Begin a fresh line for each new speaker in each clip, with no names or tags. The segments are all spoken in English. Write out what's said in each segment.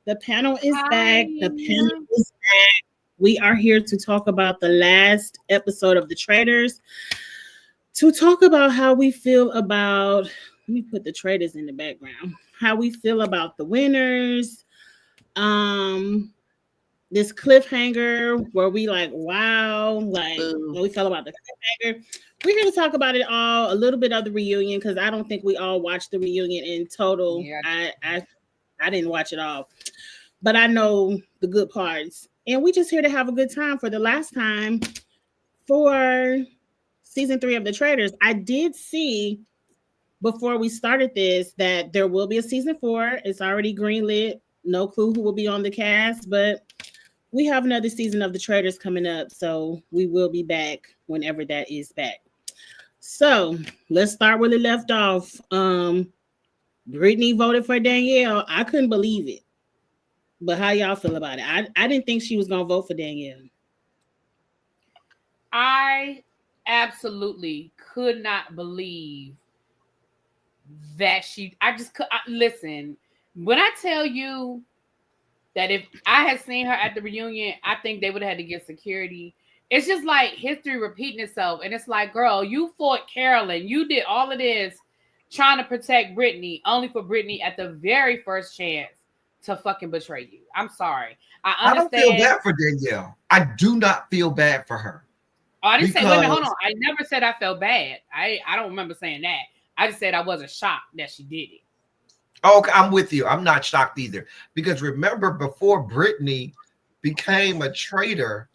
The panel is
Hi.
back. The panel is back. We are here to talk about the last episode of The Traders, to talk about how we feel about, let me put the traders in the background, how we feel about the winners, um, this cliffhanger where we like, wow, like what we felt about the cliffhanger. We're here to talk about it all, a little bit of the reunion, because I don't think we all watched the reunion in total.
Yeah.
I didn't watch it all, but I know the good parts. And we just here to have a good time for the last time for season 3 of The Traders. I did see before we started this that there will be a season 4. It's already greenlit. No clue who will be on the cast, but we have another season of The Traders coming up, so we will be back whenever that is back. So let's start where we left off. Brittany voted for Danielle. I couldn't believe it. But how y'all feel about it? I didn't think she was gonna vote for Danielle.
I absolutely could not believe that I just could listen. When I tell you that if I had seen her at the reunion, I think they would have had to get security. It's just like history repeating itself. And it's like, girl, you fought Carolyn. You did all of this trying to protect Brittany, only for Brittany at the very first chance to fucking betray you. I'm sorry. I understand.
I don't feel bad for Danielle. I do not feel bad for her.
Oh, I didn't say, wait a minute, hold on. I never said I felt bad. I don't remember saying that. I just said I wasn't shocked that she did it.
Okay, I'm with you. I'm not shocked either. Because remember, before Brittany became a traitor,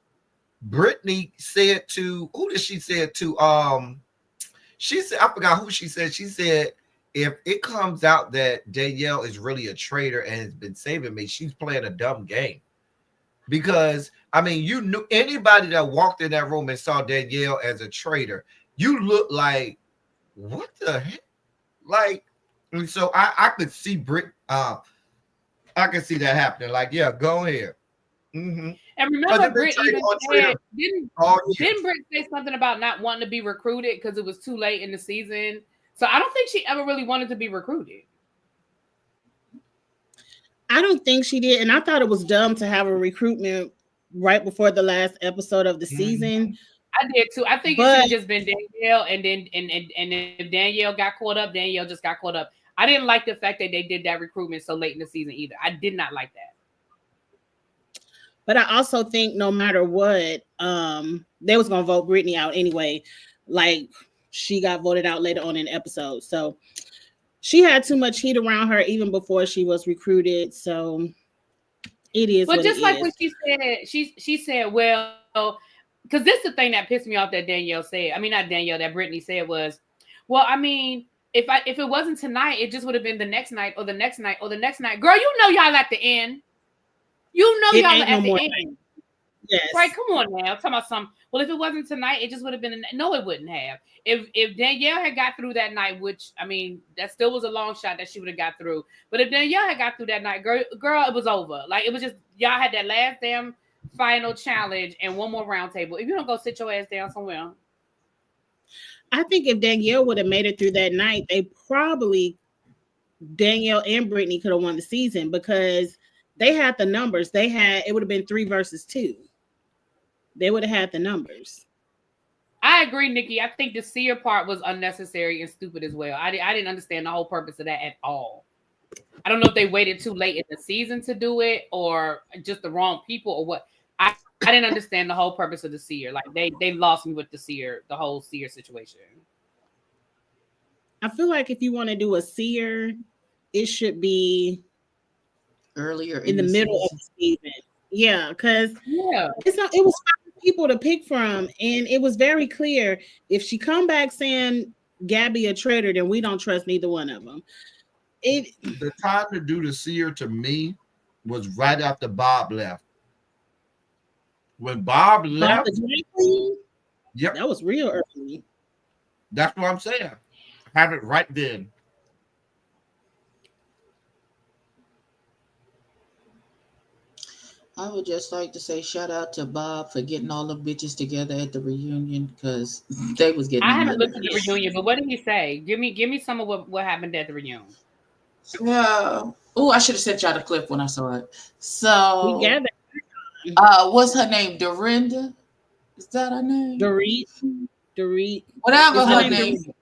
Brittany said to, who did she say it to? She said, I forgot who she said. She said, if it comes out that Danielle is really a traitor and has been saving me, she's playing a dumb game. Because, I mean, you knew anybody that walked in that room and saw Danielle as a traitor, you look like, what the heck? Like, and so I could see I could see that happening. Like, yeah, go ahead.
Mm-hmm. And remember, Britt even said, didn't Britt say something about not wanting to be recruited because it was too late in the season? So I don't think she ever really wanted to be recruited.
I don't think she did, and I thought it was dumb to have a recruitment right before the last episode of the season.
I did too. I think it should have just been Danielle, and then and if Danielle got caught up, Danielle just got caught up. I didn't like the fact that they did that recruitment so late in the season either. I did not like that.
But I also think no matter what, they was gonna vote Brittany out anyway. Like she got voted out later on in the episode, so she had too much heat around her even before she was recruited. So it is.
But just like what she said, she said, well, because this is the thing that pissed me off that Danielle said. I mean, not Danielle, that Brittany said was, well, I mean, if it wasn't tonight, it just would have been the next night or the next night or the next night. Girl, you know y'all at the end. You know y'all at the end. Yes. Right, come on now. Talking about something. Well, if it wasn't tonight, it just would have been. No, it wouldn't have. If Danielle had got through that night, which, I mean, that still was a long shot that she would have got through. But if Danielle had got through that night, girl, it was over. Like, it was just, y'all had that last damn final challenge and one more round table. If you don't go sit your ass down somewhere.
I think if Danielle would have made it through that night, Danielle and Brittany could have won the season because they had the numbers. It would have been 3 versus 2. They would have had the numbers.
I agree, Nikki. I think the seer part was unnecessary and stupid as well. I didn't understand the whole purpose of that at all. I don't know if they waited too late in the season to do it or just the wrong people or what. I didn't understand the whole purpose of the seer. Like they lost me with the whole seer situation.
I feel like if you want to do a seer, it should be
earlier
in the middle of the season. Yeah, because it was 5 people to pick from, and it was very clear if she come back saying Gabby a traitor, then we don't trust neither one of them.
The time to do the seer to me was right after Bob left. When Bob left,
yep, that was real early.
That's what I'm saying. Have it right then.
I would just like to say shout out to Bob for getting all the bitches together at the reunion because they was getting.
I haven't looked at the reunion, but what did he say? Give me some of what happened at the reunion.
Well, Oh, I should have sent y'all the clip when I saw it.
We
So,
gathered.
what's her name? Dorinda? Is that her name?
Dorit. Dorit.
Whatever
Is her
her
name
name.
Dorit?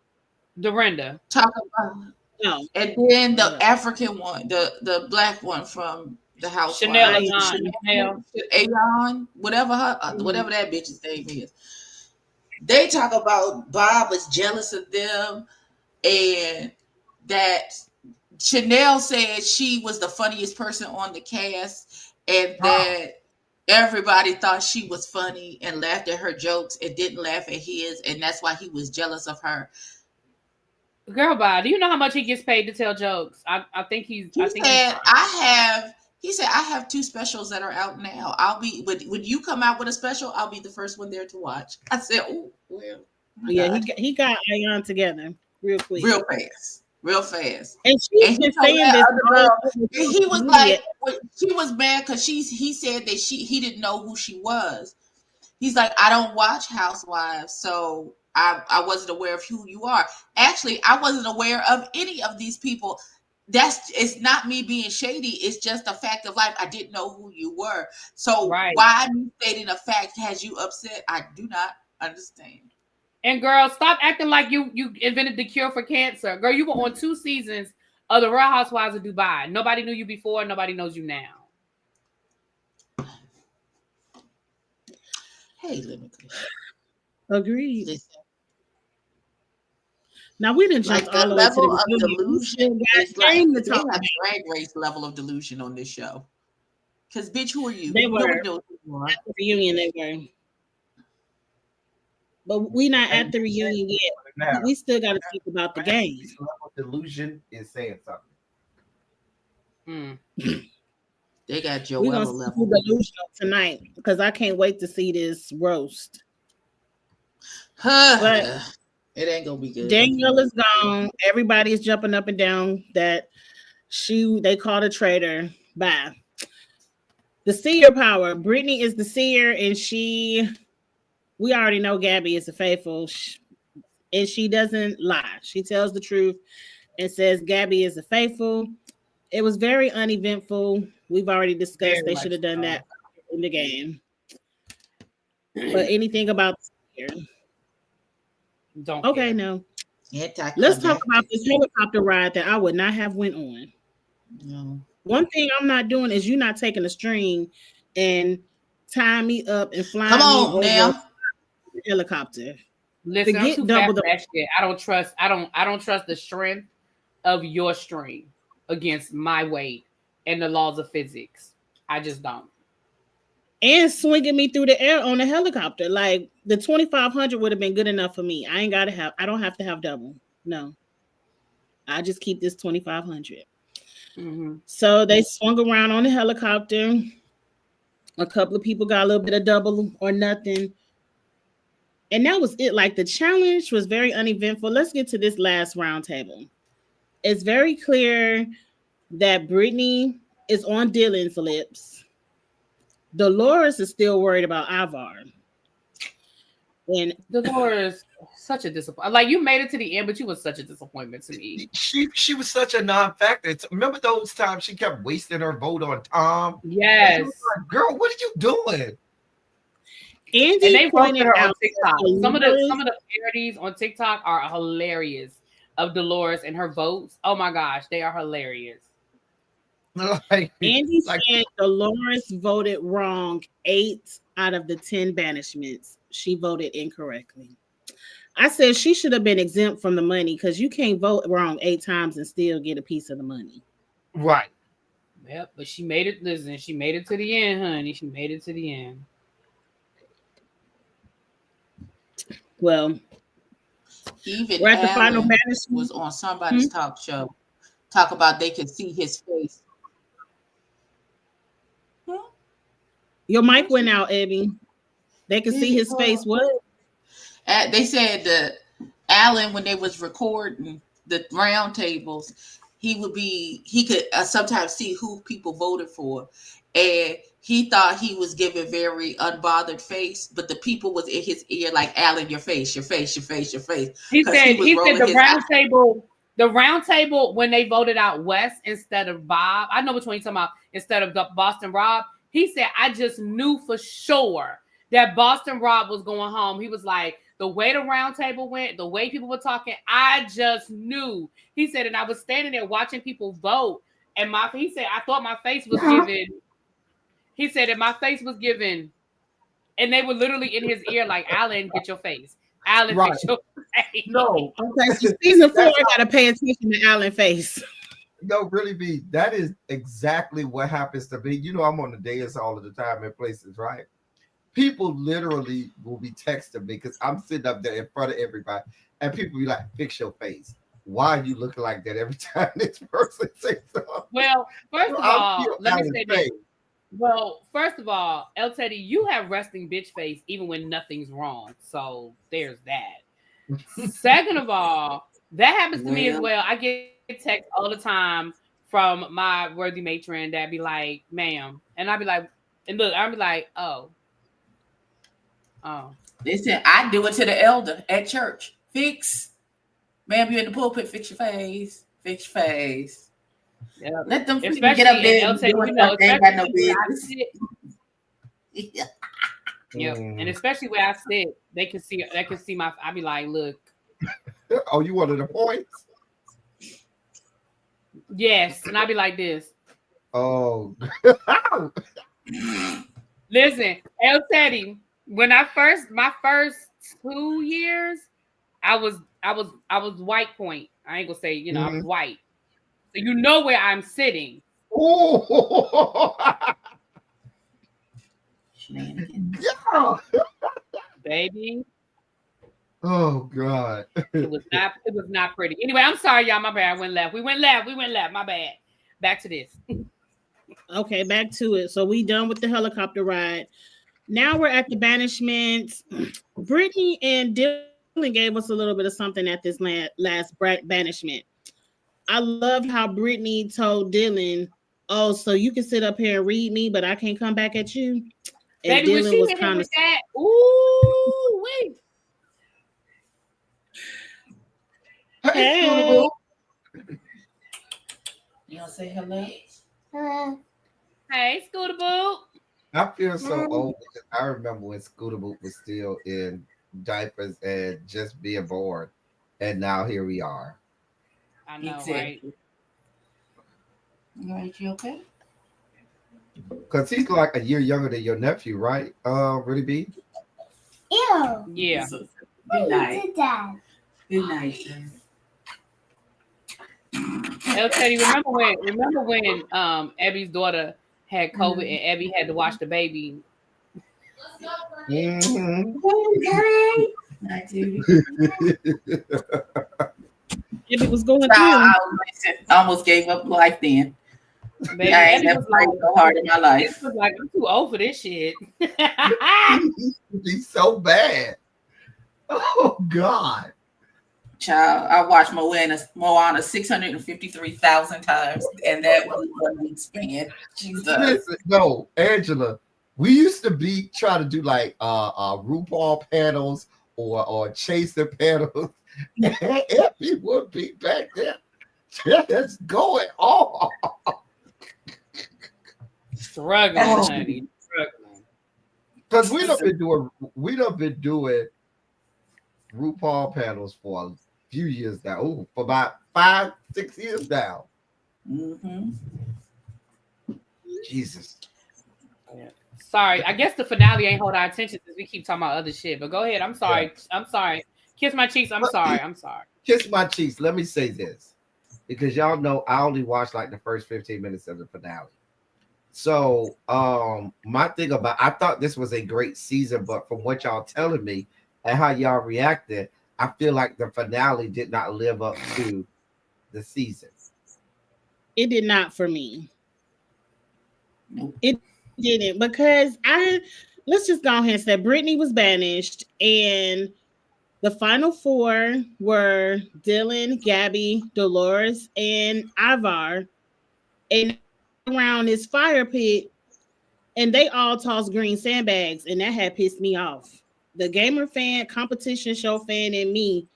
Dorinda.
Talk about,
No.
and then the
Yeah.
African one, the black one from the
Chanel
Housewives,
Ayan.
Chanel.
Ayan, whatever
Mhm.
whatever that bitch's name is. They talk about Bob was jealous of them, and that Chanel said she was the funniest person on the cast, and that everybody thought she was funny and laughed at her jokes and didn't laugh at his, and that's why he was jealous of her.
Girl, bye. Do you know how much he gets paid to tell jokes? I think he's. I
He
think he's
said,
fine.
I have two specials that are out now. I'll be when you come out with a special, I'll be the first one there to watch. I said, oh well, oh my
Yeah,
God.
he got Ayan together real quick.
Real fast. Real fast.
And she's
And he
been
told
saying
that
this
other
all
girl,
over
and he was
social media.
like, she was mad because he said that he didn't know who she was. He's like, I don't watch Housewives, so I wasn't aware of who you are. Actually, I wasn't aware of any of these people. It's not me being shady. It's just a fact of life. I didn't know who you were. So
Right.
why me stating a fact has you upset? I do not understand.
And girl, stop acting like you invented the cure for cancer. Girl, you were on 2 seasons of the Real Housewives of Dubai. Nobody knew you before. Nobody knows you now.
Hey, let me
Agreed.
listen.
Now we done
Like
jumped
the
all the way to the
level of
reunion. We still
delusion is
got
like
game to
they
talk
have
about.
drag race level of delusion on this show. Because bitch, who are you?
They were
Nobody knows who you are.
at the reunion. They were, but we not at the reunion yet.
Now,
We still got to talk about the game.
this level of delusion is saying something.
Mm.
They got
We're gonna
Joella
see
level.
who delusional tonight because I can't wait to see this roast. But
It ain't gonna be good.
Danielle is gone. Everybody is jumping up and down that they called a traitor. Bye. The seer power. Brittany is the seer, and we already know Gabby is a faithful, and she doesn't lie. She tells the truth and says Gabby is a faithful. It was very uneventful. We've already discussed they should have done that in the game. But anything about the seer?
Don't
Okay,
care.
no. Let's talk about this helicopter ride that I would not have went on.
No.
One thing I'm not doing is you not taking a string and tying me up and flying
Come
me
on
over
now.
the helicopter.
Listen, I'm
Forget
too fat
double
for
the.
that shit. I don't trust the strength of your string against my weight and the laws of physics. I just don't.
And swinging me through the air on a helicopter. Like the 2,500 would have been good enough for me. I don't have to have double. No. I just keep this 2,500.
Mm-hmm.
So they swung around on the helicopter. A couple of people got a little bit of double or nothing. And that was it. Like the challenge was very uneventful. Let's get to this last round table. It's very clear that Brittany is on Dylan's lips. Dolores is still worried about Ivar. And
Dolores, such a disappointment. Like you made it to the end, but you was such a disappointment to me.
She was such a non-factor. Remember those times she kept wasting her vote on Tom?
Yes.
Like, girl, what are you doing?
Andy
And they roasted
pointed
her on
out
TikTok. Some of the parodies on TikTok are hilarious of Dolores and her votes. Oh my gosh, they are hilarious.
Like,
Andy said Dolores voted wrong 8 out of the 10 banishments. She voted incorrectly. I said she should have been exempt from the money because you can't vote wrong 8 times and still get a piece of the money.
right.
Yep, but she made it. Listen, she made it to the end, honey. She made it to the end.
Well,
Even
we're at the final
Alan
banishment.
was on somebody's talk show. Talk about they could see his face.
Your mic went out, Abby. They could see his face. What?
They said that Alan, when they was recording the round tables, he could sometimes see who people voted for, and he thought he was giving very unbothered face, but the people was in his ear like, Alan, your face, your face, your face, your face.
He said the The round table when they voted out Wes instead of Bob. I know which one you're talking about. Instead of the Boston Rob, he said, I just knew for sure that Boston Rob was going home. He was like, the way the round table went, the way people were talking, I just knew. He said, and I was standing there watching people vote, and he said, I thought my face was giving. He said that my face was giving, and they were literally in his ear like, Alan, get your face. Alan,
Right.
get your face.
No,
Okay, so season 4, I gotta pay attention to Alan face.
no, really be. That is exactly what happens to me. You know, I'm on the dais all of the time in places, right? People literally will be texting me because I'm sitting up there in front of everybody, and people be like, "Fix your face. Why are you looking like that every time this person says something?"
Well, first of all, let me say this.
face.
Well, first of all, El Teddy, you have resting bitch face even when nothing's wrong. So there's that. Second of all, that happens to me as well. I get texts all the time from my worthy matron that be like, ma'am. And I'll be like, and look, I'll be like, oh.
Listen, I do it to the elder at church. Fix. Ma'am, you in the pulpit, fix your face. Fix your face.
Yeah.
Let them get
Especially
up there
El
and
Teddy,
do
you know,
stuff they ain't got no
especially where I
business.
sit. Yeah, and especially where I sit, they can see my. I be like, look.
Oh, you wanted the points?
Yes, and I be like this.
Oh,
listen, El Teddy. When my first 2 years, I was white point. I ain't gonna say I was white, so you know where I'm sitting.
Oh, yeah,
baby.
Oh God,
it was not pretty. Anyway, I'm sorry, y'all. My bad. I went left. We went left. My bad. Back to this.
Okay, back to it. So we done with the helicopter ride. Now we're at the banishments. Brittany and Dylan gave us a little bit of something at this last banishment. I loved how Brittany told Dylan, "Oh, so you can sit up here and read me, but I can't come back at you." And
baby,
Dylan was
kind of that. Ooh, wait.
Hey. You want to say hello?
Hello.
Hey, Scooter Boo.
I feel so old because I remember when Scooter Boo was still in diapers and just being born, and now here we are.
I know, right?
All right, you okay?
Because he's like a year younger than your nephew, right? Really be?
Ew.
Yeah.
Good night.
Dad.
Good night, sir.
El Teddy, remember when Abby's daughter had COVID and Abby had to watch the baby?
Mm-hmm.
If it was going through,
I almost gave up life then.
Baby,
I ain't never prayed so hard in my life.
It was like, I'm too old for this shit.
He's so bad. Oh God.
Child, I watched Moana 653,000 times, and that was 1 week span. Jesus.
Listen, no, Angela, we used to try to do like RuPaul panels or chaser panels. And Effie would be back there just going on.
Struggling, honey. Struggling.
Because we done been doing RuPaul panels for a few years now. Ooh, for about 5-6 years now.
Mm-hmm.
Jesus.
Yeah. Sorry, I guess the finale ain't hold our attention since we keep talking about other shit. But go ahead. I'm sorry. Yeah. I'm sorry. Kiss my cheeks. I'm sorry.
Kiss my cheeks. Let me say this, because y'all know I only watched like the first 15 minutes of the finale. So my thing I thought this was a great season, but from what y'all telling me and how y'all reacted, I feel like the finale did not live up to the season.
It did not for me. It didn't, because let's just go ahead and say Brittany was banished, and the final four were Dylan, Gabby, Dolores, and Ivar. And around this fire pit, and they all tossed green sandbags, and that had pissed me off. The gamer fan, competition show fan in me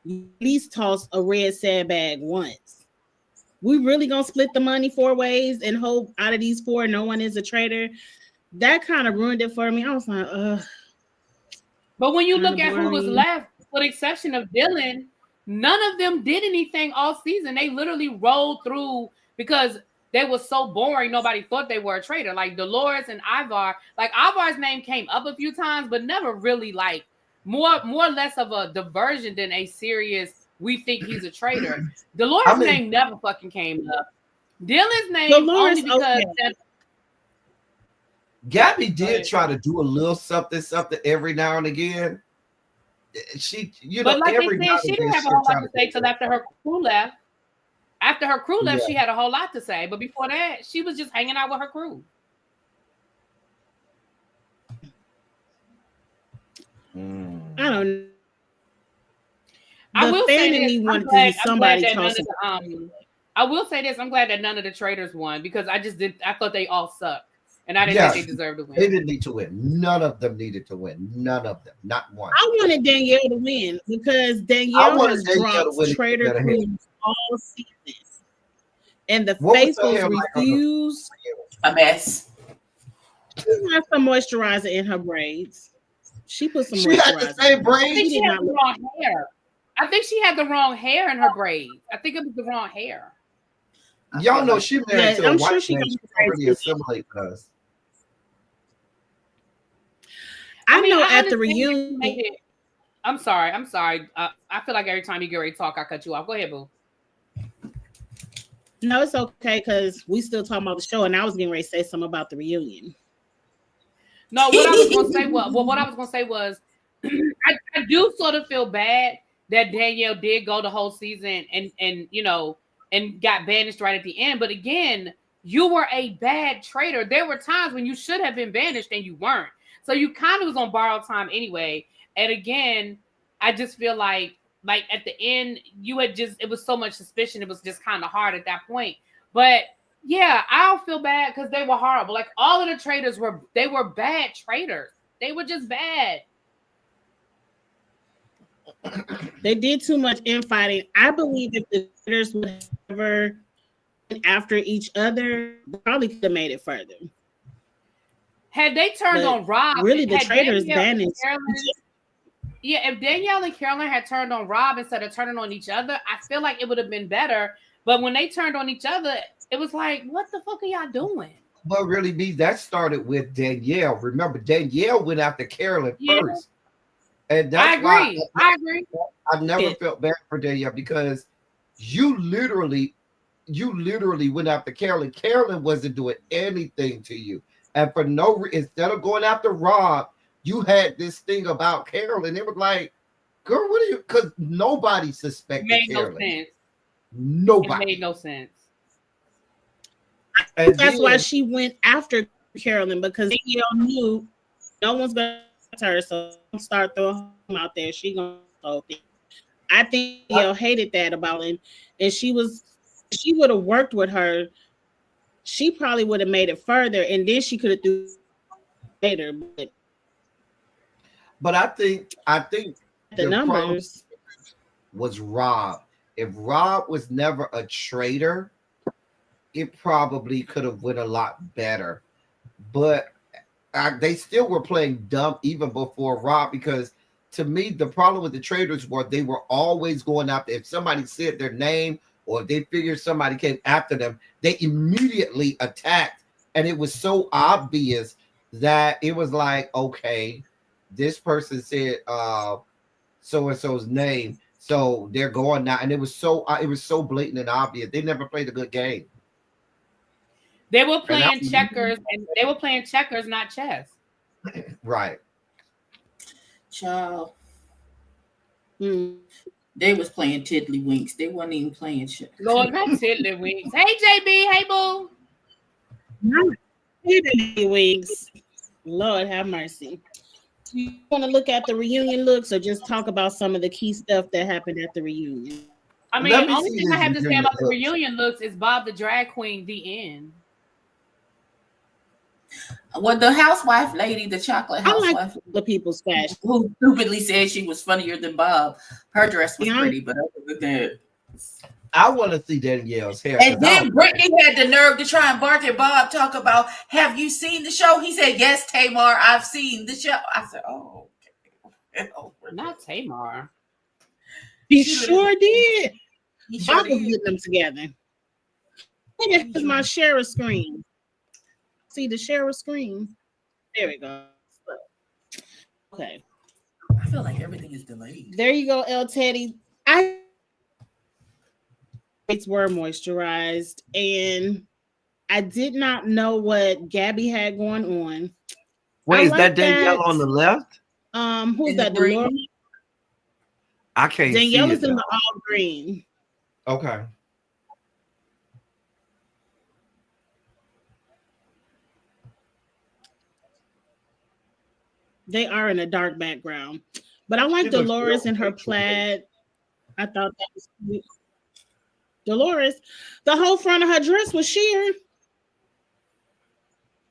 you at least toss a red sandbag once. We really gonna split the money 4 ways and hope out of these 4 no one is a traitor? That kind of ruined it for me. I was like,
But when you
kind
look
of
at who was
boring.
left, with the exception of Dylan, none of them did anything all season. They literally rolled through because they were so boring. Nobody thought they were a traitor. Like Dolores and Ivar. Like Ivar's name came up a few times, but never really like more or less of a diversion than a serious. We think he's a traitor. Dolores' name never fucking came up. Dylan's name
Dolores,
only because
okay.
Gabby did try to do a little something every now and again. She,
but like
every
they
now
said, she
and
didn't
again
have a whole
she'll
lot
try
to say till after her crew left. After her crew left,
Yeah.
she had a whole lot to say. But before that, she was just hanging out with her crew.
I don't know.
I
The
will
fan
say
in
this.
me
I'm
wanted to
glad,
see
I'm glad
somebody
that none of
toss
the I will say this. I'm glad that none of the traders won because I thought they all sucked. And I didn't
Yeah,
think they deserved to win.
they didn't need to win. None of them needed to win. None of them. Not one.
I wanted Danielle to win because
I
Danielle
wanted
has
Danielle to
dropped
win to get
Trader
better
Queens all season. And the
What was her
faithfuls
hair like on the-
refuse.
A mess.
She has some moisturizer in her braids. She put some
She
moisturizer.
had the same
I
braids.
think
She
she
did
had
not
the
look.
wrong hair. I think she had the wrong hair in her braids. I think it was the wrong hair.
Y'all know she married
Yeah,
to a
I'm sure
white
she
man.
got
She
the
don't really
braids.
assimilate with us.
I know
I
at the
understand that you
reunion.
made it. I'm sorry. I feel like every time you get ready to talk, I cut you off. Go ahead, boo.
No, it's okay because we still talking about the show, and I was getting ready to say something about the reunion.
No, what I was gonna say was I do sort of feel bad that Danielle did go the whole season and got banished right at the end. But again, you were a bad traitor. There were times when you should have been banished and you weren't. So you kind of was on borrowed time anyway. And again, I just feel like at the end, it was so much suspicion. It was just kind of hard at that point. But yeah, I don't feel bad because they were horrible. Like all of the traitors were bad traitors. They were just bad.
They did too much infighting. I believe if the traitors would have ever went after each other, they probably could have made it further.
Had they turned
But
on Rob,
really, the
had
traitors
Danielle and
banished.
if Danielle and Carolyn had turned on Rob instead of turning on each other, I feel like it would have been better. But when they turned on each other, it was like, what the fuck are y'all doing?
But really, that started with Danielle. Remember, Danielle went after Carolyn first. And that's
I agree.
I've never felt bad for Danielle because you literally went after Carolyn. Carolyn wasn't doing anything to you. And for instead of going after Rob, you had this thing about Carolyn. It was like, girl, what are you? Because nobody suspected Carolyn.
No sense.
Nobody.
It made no sense.
And that's why she went after Carolyn because Danielle knew no one's gonna her, so start throwing him out there. She gonna throw things. I think Danielle hated that about him, and she would have worked with her. She probably would have made it further, and then she could have do later.
But I think
the numbers
was Rob. If Rob was never a traitor, it probably could have went a lot better. But they still were playing dumb even before Rob, because to me, the problem with the traitors was they were always going after, if somebody said their name or if they figured somebody came after them, they immediately attacked. And it was so obvious that it was like, okay, this person said so-and-so's name, so they're going now. And it was so blatant and obvious. They never played a good game.
They were playing checkers, not chess.
Right.
Child. They was playing tiddlywinks. They wasn't even playing checkers.
Lord, not tiddlywinks. Hey, JB. Hey, boo.
Not tiddlywinks. Lord have mercy. You want to look at the reunion looks or just talk about some of the key stuff that happened at the reunion?
I mean, the only thing I have to say about the reunion looks is Bob the drag queen, the end.
Well, the housewife lady, the chocolate
I like
housewife,
the people's fashion.
who stupidly said she was funnier than Bob. Her dress was
Yeah.
pretty, but other than that.
I want to see Danielle's hair.
And then Brittany had the nerve to try and bark at Bob, talk about, have you seen the show? He said, yes, Tamar, I've seen the show. I said, oh, okay.
Not Tamar.
He sure did.
He sure
Bob was
did.
getting them together. Here's my share a screen. See the share a screen? There we go. Okay.
I feel like everything is delayed.
There you go, El Teddy. It's were moisturized, and I did not know what Gabby had going on.
Wait, is that Danielle on the left?
Who's that? Dolores?
I can't see
Danielle
it.
is in the all green.
Okay.
They are in a dark background, but I like Dolores in her plaid. I thought that was cute. Dolores, the whole front of her dress was sheer.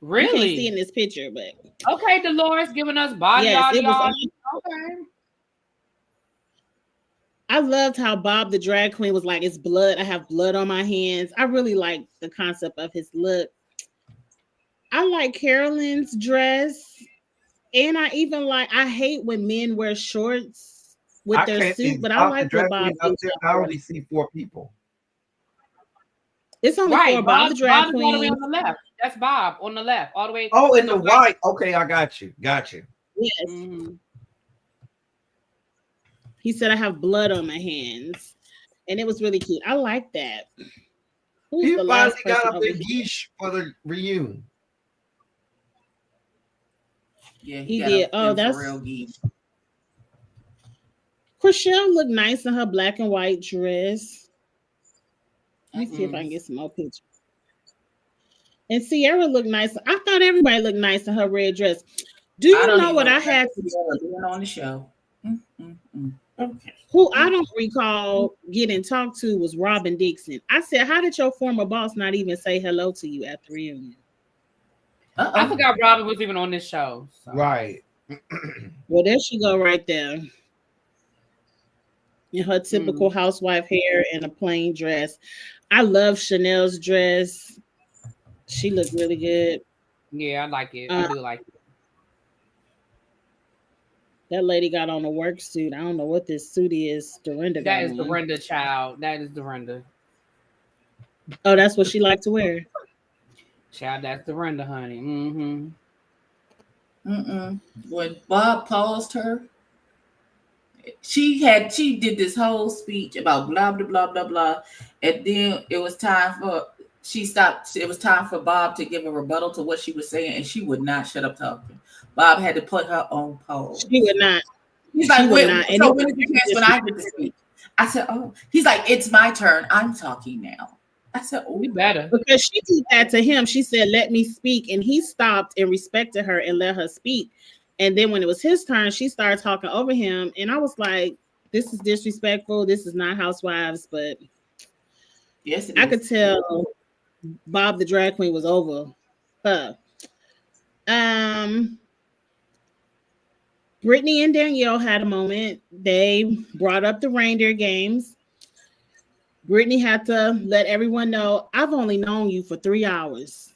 Really?
You can't see in this picture, but
okay, Dolores giving us body.
Yes, it was.
Okay.
I loved how Bob the drag queen was like, "It's blood. I have blood on my hands." I really like the concept of his look. I like Carolyn's dress, and I even like. I hate when men wear shorts with their suit, but I like what Bob.
I only see 4 people.
It's only 4. Bob the drag
Bob's
queen.
all the way on the left. That's Bob on the left, all the way.
Oh, in the white. Okay, I got you. Got you.
Yes.
Mm-hmm.
He said, "I have blood on my hands," and it was really cute. I like that. Who's
He
the
finally
last
got
person
a big
over here?
geesh for the reunion.
Yeah,
he did. Oh, that's
real geese.
Chriselle looked nice in her black and white dress. Let me see if I can get some more pictures. And Sierra looked nice. I thought everybody looked nice in her red dress. Do you know what I had
doing on the show? Okay.
Who I don't recall getting talked to was Robin Dixon. I said, "How did your former boss not even say hello to you at the reunion?"
I forgot Robin was even on this show. So.
Right.
Well, there she go right there. In her typical housewife hair and a plain dress. I love Chanel's dress. She looked really good.
Yeah, I like it. I do like it.
That lady got on a work suit. I don't know what this suit is. Dorinda.
That is Dorinda, child. That is Dorinda.
Oh, that's what she liked to wear.
Child, that's Dorinda, honey. Mm-hmm.
When Bob paused her, she did this whole speech about blah blah blah blah blah, and then it was time for she stopped. It was time for Bob to give a rebuttal to what she was saying, and she would not shut up talking. Bob had to put her on pause.
She would not.
He's like, when is the chance when I get to speak? I said, oh. He's like, it's my turn. I'm talking now. I said, oh,
you better.
Because she did that to him. She said, "Let me speak." And he stopped and respected her and let her speak. And then when it was his turn, she started talking over him. And I was like, this is disrespectful. This is not Housewives. But
yes,
I could tell Bob the drag queen was over her. Brittany and Danielle had a moment. They brought up the reindeer games. Brittany had to let everyone know, "I've only known you for 3 hours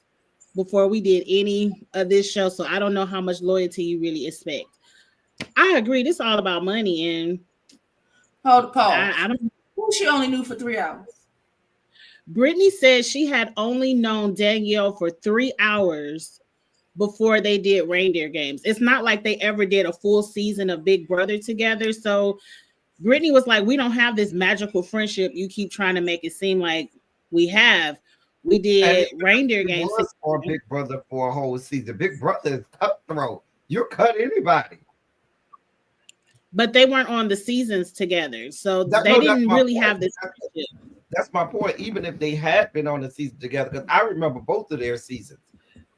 before we did any of this show, so I don't know how much loyalty you really expect." I agree. This is all about money, and
hold pause.
I don't.
Who she only knew for 3 hours?
Brittany said she had only known Danielle for 3 hours before they did reindeer games. It's not like they ever did a full season of Big Brother together. So Brittany was like, "We don't have this magical friendship you keep trying to make it seem like we have. We did reindeer games
for Big Brother for a whole season. Big Brother is cutthroat. You'll cut anybody."
But they weren't on the seasons together. So they didn't really have this friendship.
That's my point. Even if they had been on the season together, because I remember both of their seasons.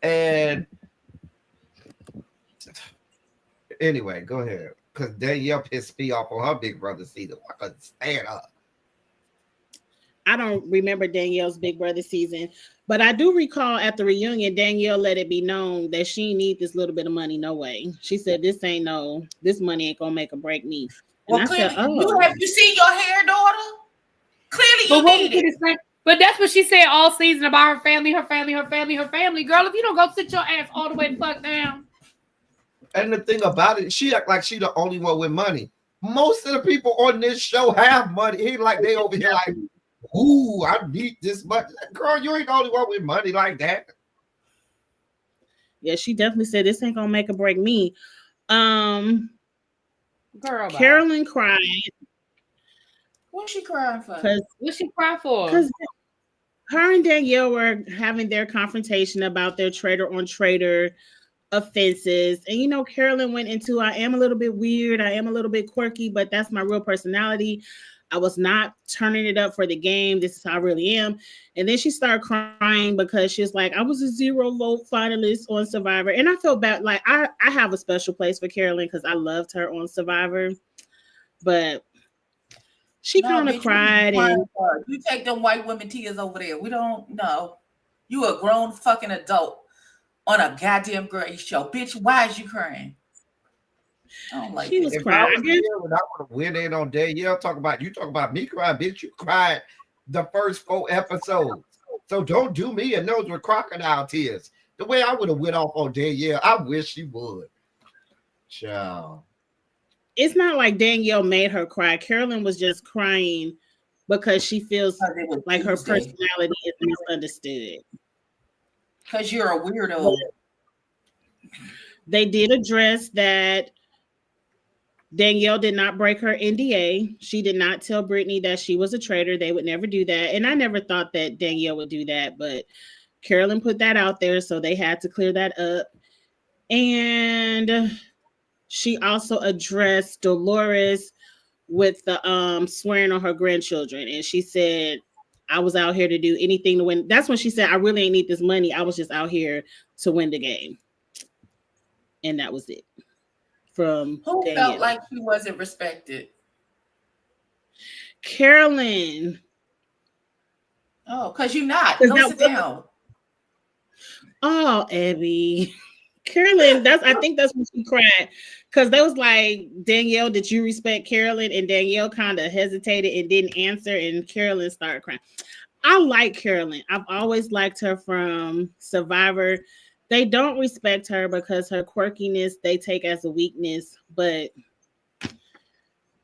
And anyway, go ahead. Because Danielle pissed me off on her Big Brother season. I couldn't stand her.
I don't remember Danielle's Big Brother season, but I do recall at the reunion, Danielle let it be known that she need this little bit of money. No way. She said, this money ain't gonna make or break me. And
Well,
I said,
clearly,
oh.
you seen your hair, daughter? Clearly,
But
you
what
need
was
it.
it saying? But that's what she said all season about her family, her family, her family, her family. Girl, if you don't go sit your ass all the way the fuck down.
And the thing about it, she act like she the only one with money. Most of the people on this show have money. Ain't like they over here like, ooh, I need this much. Girl, you ain't the only one with money like that.
Yeah, she definitely said this ain't gonna make or break me.
Girl,
Carolyn cried.
What's she crying for?
What's she cry for?
Because her and Danielle were having their confrontation about their trader on trader offenses. And you know, Carolyn went into, I am a little bit weird, I am a little bit quirky, but that's my real personality. I was not turning it up for the game. This is how I really am. And then she started crying because she was like, I was a 0 vote finalist on Survivor. And I felt bad. Like I have a special place for Carolyn because I loved her on Survivor. But she kind of cried. And
you take them white women tears over there. We don't know. You a grown fucking adult on a goddamn girl show. Bitch, why is you crying? I don't like
she
it.
was
If
crying.
I was here and I would have went in on Danielle, you talk about me crying, bitch. You cried the first 4 episodes. So don't do me and those were crocodile tears. The way I would have went off on Danielle, I wish she would. Ciao.
It's not like Danielle made her cry. Carolyn was just crying because she feels like her personality is misunderstood.
Because you're a weirdo.
They did address that Danielle did not break her NDA. She did not tell Brittany that she was a traitor. They would never do that. And I never thought that Danielle would do that, but Carolyn put that out there, so they had to clear that up. And she also addressed Dolores with the swearing on her grandchildren. And she said, I was out here to do anything to win. That's when she said, I really ain't need this money. I was just out here to win the game. And that was it. From
who
Danielle.
felt like she wasn't respected?
Carolyn.
Oh, because you're not. Go sit down.
Oh, Abby. Carolyn, I think that's when she cried. Because they was like, Danielle, did you respect Carolyn? And Danielle kind of hesitated and didn't answer. And Carolyn started crying. I like Carolyn. I've always liked her from Survivor. They don't respect her because her quirkiness they take as a weakness. But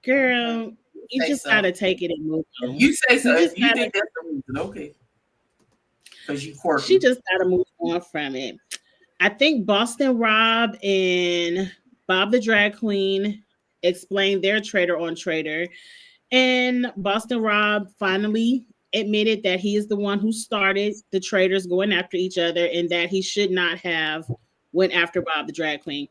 girl, you just gotta take it and move on.
You say so. You think that's the reason, okay? Because you quirky.
She just gotta move on from it. I think Boston Rob and Bob the Drag Queen explained their traitor on traitor. And Boston Rob finally admitted that he is the one who started the traitors going after each other and that he should not have went after Bob the Drag Queen.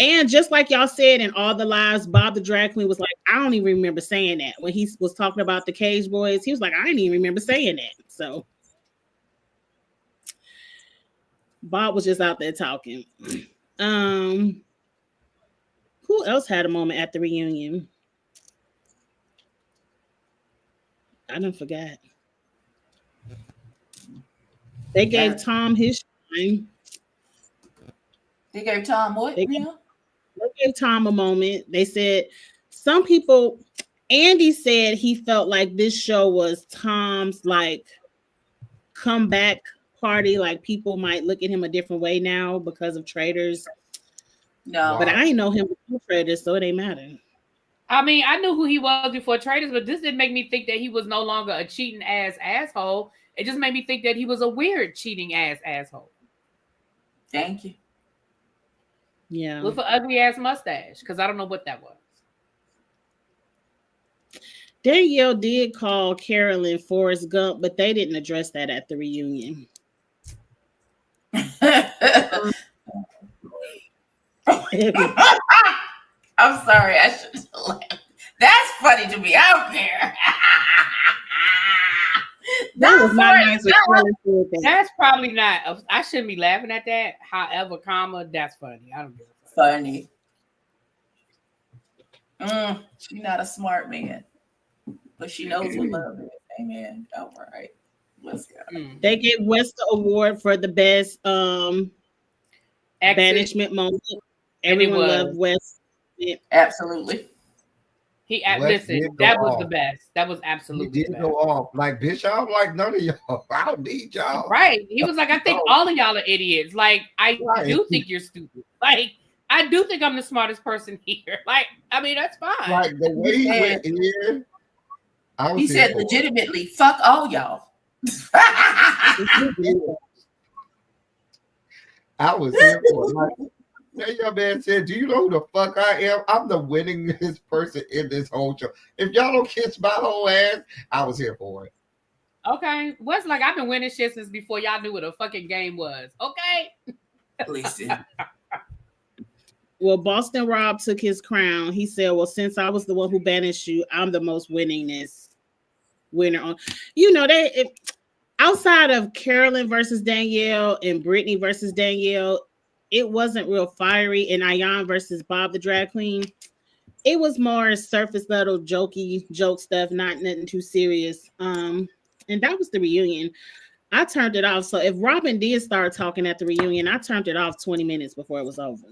And just like y'all said in all the lives, Bob the Drag Queen was like, I don't even remember saying that. When he was talking about the Cage Boys, he was like, I didn't even remember saying that. So Bob was just out there talking. Who else had a moment at the reunion? I done forgot. They gave Tom his shine.
They gave Tom what?
They gave Tom a moment. They said some people, Andy said he felt like this show was Tom's like comeback party. Like people might look at him a different way now because of traitors.
No.
But I ain't know him before traitors, so it ain't matter.
I mean, I knew who he was before traitors, but this didn't make me think that he was no longer a cheating ass asshole. It just made me think that he was a weird cheating ass asshole.
Thank you.
Yeah.
With an ugly ass mustache, because I don't know what that was.
Danielle did call Carolyn Forrest Gump, but they didn't address that at the reunion.
I'm sorry. I shouldn't laugh. That's funny to me. I don't care.
That was not nice.
That's probably not. I shouldn't be laughing at that. However, comma, that's funny. I don't give a fuck.
Funny. She's not a smart man, but she knows what love is. Amen. All right. Let's go.
They gave West the award for the best
Exit,
banishment moment.
and it
Everyone loved
was.
West.
Absolutely.
West
Listen,
did go
that was the
off.
best. That was
He
absolutely the
did
best.
go off. Like, bitch, I don't like none of y'all. I don't need y'all.
Right. He was like, I think all of y'all are idiots. Like, I
Right.
do think you're stupid. Like, I do think I'm the smartest person here. Like, I mean, that's fine.
Like the way he went in, I was
He
here
said
for it.
legitimately, fuck all y'all.
I was here for it. Like, that young man said, do you know who the fuck I am? I'm the winningest person in this whole show. If y'all don't kiss my whole ass, I was here for it.
Okay. What's like, I've been winning shit since before y'all knew what a fucking game was. Okay.
Listen.
Well, Boston Rob took his crown. He said, well, since I was the one who banished you, I'm the most winningest winner on. You know, outside of Carolyn versus Danielle and Brittany versus Danielle, it wasn't real fiery. And Ayan versus Bob the drag queen, it was more surface level jokey joke stuff, not nothing too serious. And that was the reunion. I turned it off. So if Robin did start talking at the reunion, I turned it off 20 minutes before it was over.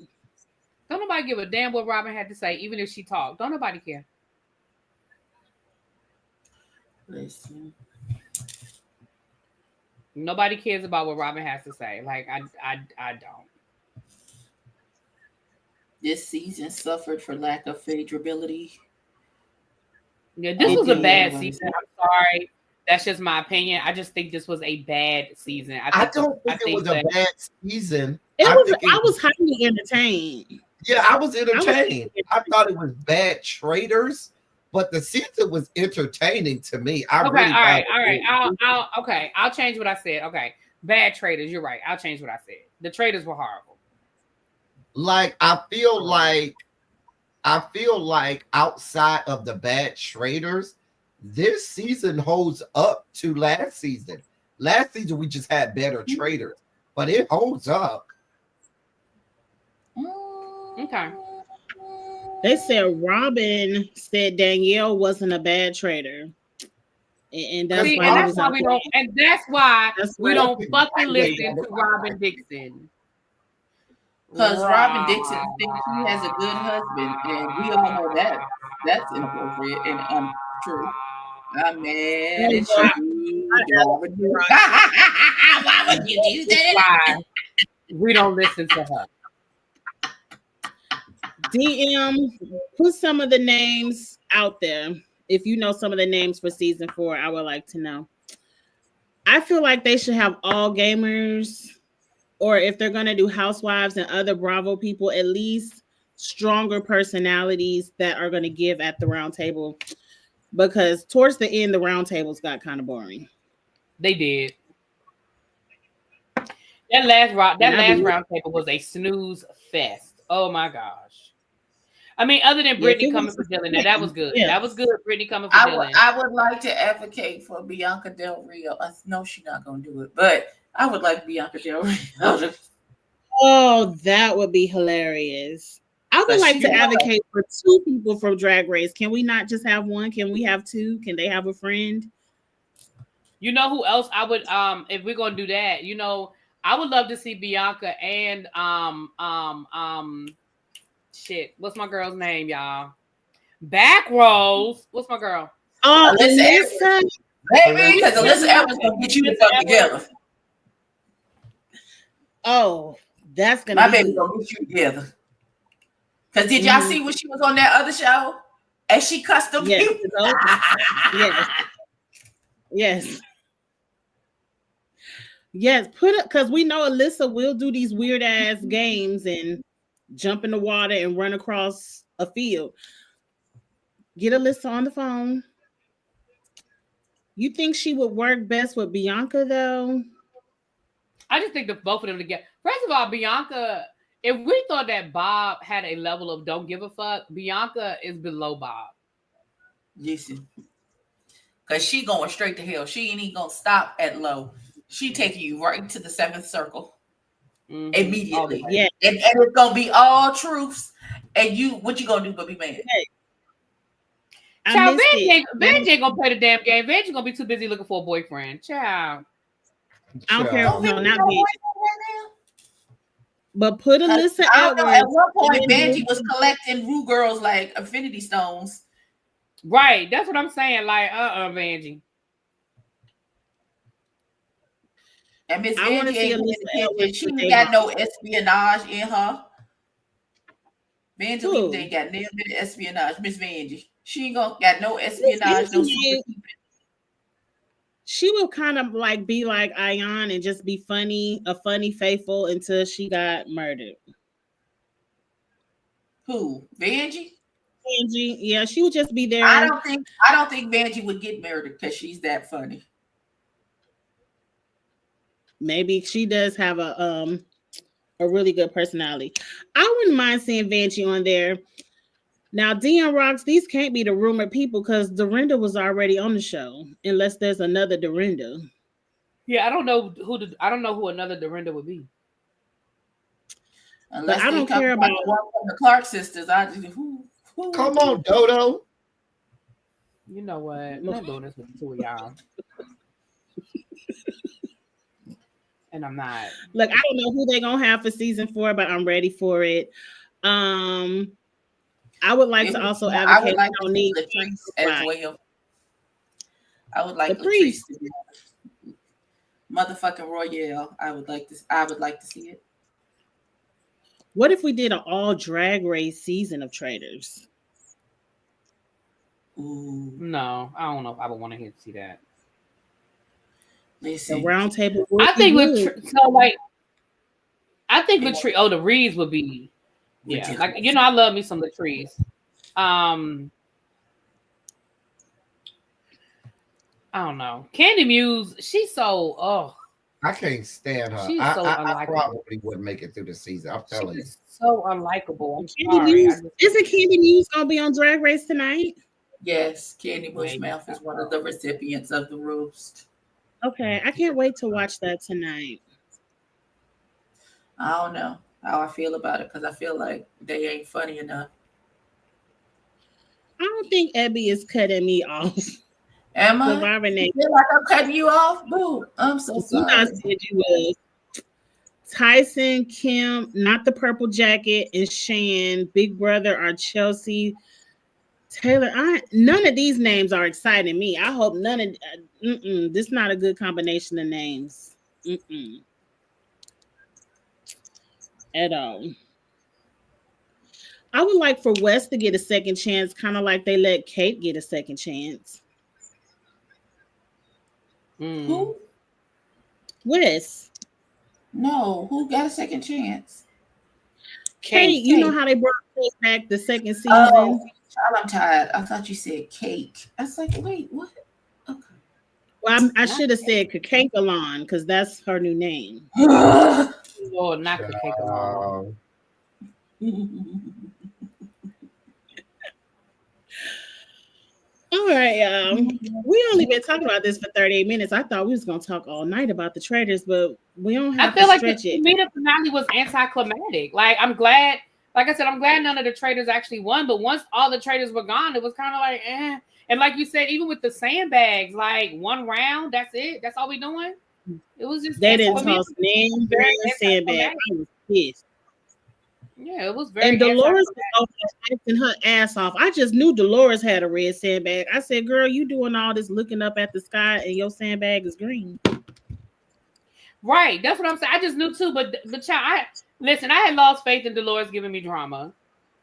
Don't nobody give a damn what Robin had to say, even if she talked. Don't nobody care.
Listen.
Nobody cares about what Robin has to say. Like, I don't.
This season suffered for lack of favorability.
Yeah, this was a bad
did.
season. I'm sorry. That's just my opinion. I just think this was a bad season.
I don't think it was a bad season.
I was highly entertained.
Yeah, I was entertained. I thought it was bad traders, but the season was entertaining to me.
All right. I'll change what I said. Okay, bad traders. You're right. I'll change what I said. The traders were horrible.
Like I feel like outside of the bad traders, this season holds up to last season. Last season we just had better traders, but it holds up.
Okay.
They said Robin said Danielle wasn't a bad trader. And that's
See,
why
and that's why we don't, and that's why we don't fucking listen to Robin Dixon.
Because Robin Dixon thinks she has a good husband, and we all know that that's inappropriate and untrue. I'm mad at you. Why would you do that?
Why we don't listen to her.
DM, put some of the names out there. If you know some of the names for season 4, I would like to know. I feel like they should have all gamers, or if they're going to do housewives and other Bravo people, at least stronger personalities that are going to give at the round table. Because towards the end, the round tables got kind of boring.
They did. That last round table was a snooze fest. Oh my gosh. I mean, other than Brittany coming for Dylan, that was good. Yeah. That was good. Brittany coming for Dylan.
I would like to advocate for Bianca Del Rio. I know she's not going to do it, but I would like Bianca Del Rio.
Oh, that would be hilarious. I would like to advocate for 2 people from Drag Race. Can we not just have one? Can we have 2? Can they have a friend?
You know who else I would if we're gonna do that? You know, I would love to see Bianca and shit. What's my girl's name, y'all? Back Rows. What's my girl?
Oh, Alyssa.
Baby, because Alyssa Evans gonna get you the fuck together.
Oh, that's gonna
my baby gonna get you together. Because did y'all see when she was on that other show? And she cussed them people?
Yes. Yes, put it, because we know Alyssa will do these weird ass games and jump in the water and run across a field. Get Alyssa on the phone. You think she would work best with Bianca, though?
I just think the both of them together. First of all, Bianca, if we thought that Bob had a level of don't give a fuck, Bianca is below Bob.
Listen. Because she going straight to hell. She ain't even going to stop at low. She taking you right to the 7th circle. Immediately.
Yeah.
And it's going to be all truths. And what you going to do but be mad?
I
Child,
missed it.
Vanjie ain't gonna play the damn game. Vanjie gonna be too busy looking for a boyfriend. Child.
I don't care.
Child.
No,
Vanjie
not
got a
Vanjie.
boyfriend right
But put
now?
Alyssa
I don't know. At
Edwards.
one point,
in
Vanjie
this-
was collecting Rue girls like Infinity Stones.
Right. That's what I'm saying. Like, Vanjie.
And Miss
I want to
Vanjie
see
ain't been in
Alyssa
the kitchen.
Edwards
She
with
ain't
a
got no
boss.
espionage in her. Vangeline
Who?
ain't got no bit of espionage. Miss Vanjie. She ain't got no
Miss
espionage, no
Vanjie,
secret keeping.
she will kind of like be like Ion and just be funny, a funny faithful until she got murdered.
Who? Vanjie?
Angie, yeah, she would just be
I
there.
don't think Vanjie would get murdered because she's that funny.
Maybe she does have a really good personality. I wouldn't mind seeing Vanjie on there. Now, Dion Rocks, these can't be the rumored people because Dorinda was already on the show, unless there's another Dorinda.
Yeah, I don't know who another Dorinda would be.
Unless
I
they
don't
come
care
from
about-
the one from the Clark sisters. Who?
Come on, Dodo.
You know what? I'm not doing this with the two of y'all. And I'm not.
Look, I don't know who they're gonna have for season 4, but I'm ready for it. I would like to also
I
advocate
would like
we
to
don't
see
need
Latrice as well. I would like
The
Latrice
priest.
to be motherfucking Royale. I would like to see it.
What if we did an all drag race season of Traitors?
Ooh,
No, I don't know if I would want to see that.
The
listen.
round table.
I think
would.
Latrice. Oh, the Reeds would be. Yeah, like I love me some Latrice. I don't know. Candy Muse, she's so
I can't stand her.
She's
I,
so
I
unlikable.
probably wouldn't make it through the season. I'm telling you.
she's so unlikable. I'm
Candy
sorry.
Muse, isn't Candy Muse gonna be on Drag Race tonight?
Yes, Candy Bushmouth is one of the recipients of the roast.
Okay, I can't wait to watch that tonight.
I don't know how I feel about it because I feel like they ain't funny enough.
I don't think Abby is cutting me off.
Am I?
Survivor
You
Nation.
feel like I'm cutting you off? Boo. I'm so
You
sorry.
not said you was. Tyson, Kim, not the purple jacket, and Shan, Big Brother, are Chelsea, Taylor. None of these names are exciting me. I hope none of this is not a good combination of names. At all. I would like for Wes to get a second chance, kind of like they let Kate get a second chance.
Who?
Wes.
No, who got a second chance?
Kate, you know how they brought Kate back the second season?
Oh, child, I'm tired. I thought you said cake. I was like, wait, what? Okay.
Well, I should have said Kakalon because that's her new name.
Lord, not to take along.
All right, we only been talking about this for 38 minutes. I thought we was gonna talk all night about the Traitors, but we don't have
I feel
to
like
stretch
the
it.
finale was anticlimactic. Like I'm glad, like I said, I'm glad none of the Traitors actually won. But once all the Traitors were gone, it was kind of like, eh. And like you said, even with the sandbags, like one round, that's it. That's all we doing. It was just
They didn't
for me,
toss name
very
sandbag. I was pissed.
Yeah, it was very.
And Dolores was over there acting her ass off. I just knew Dolores had a red sandbag. I said, "Girl, you doing all this looking up at the sky, and your sandbag is green."
Right, that's what I'm saying. I just knew too, but child, I had lost faith in Dolores giving me drama.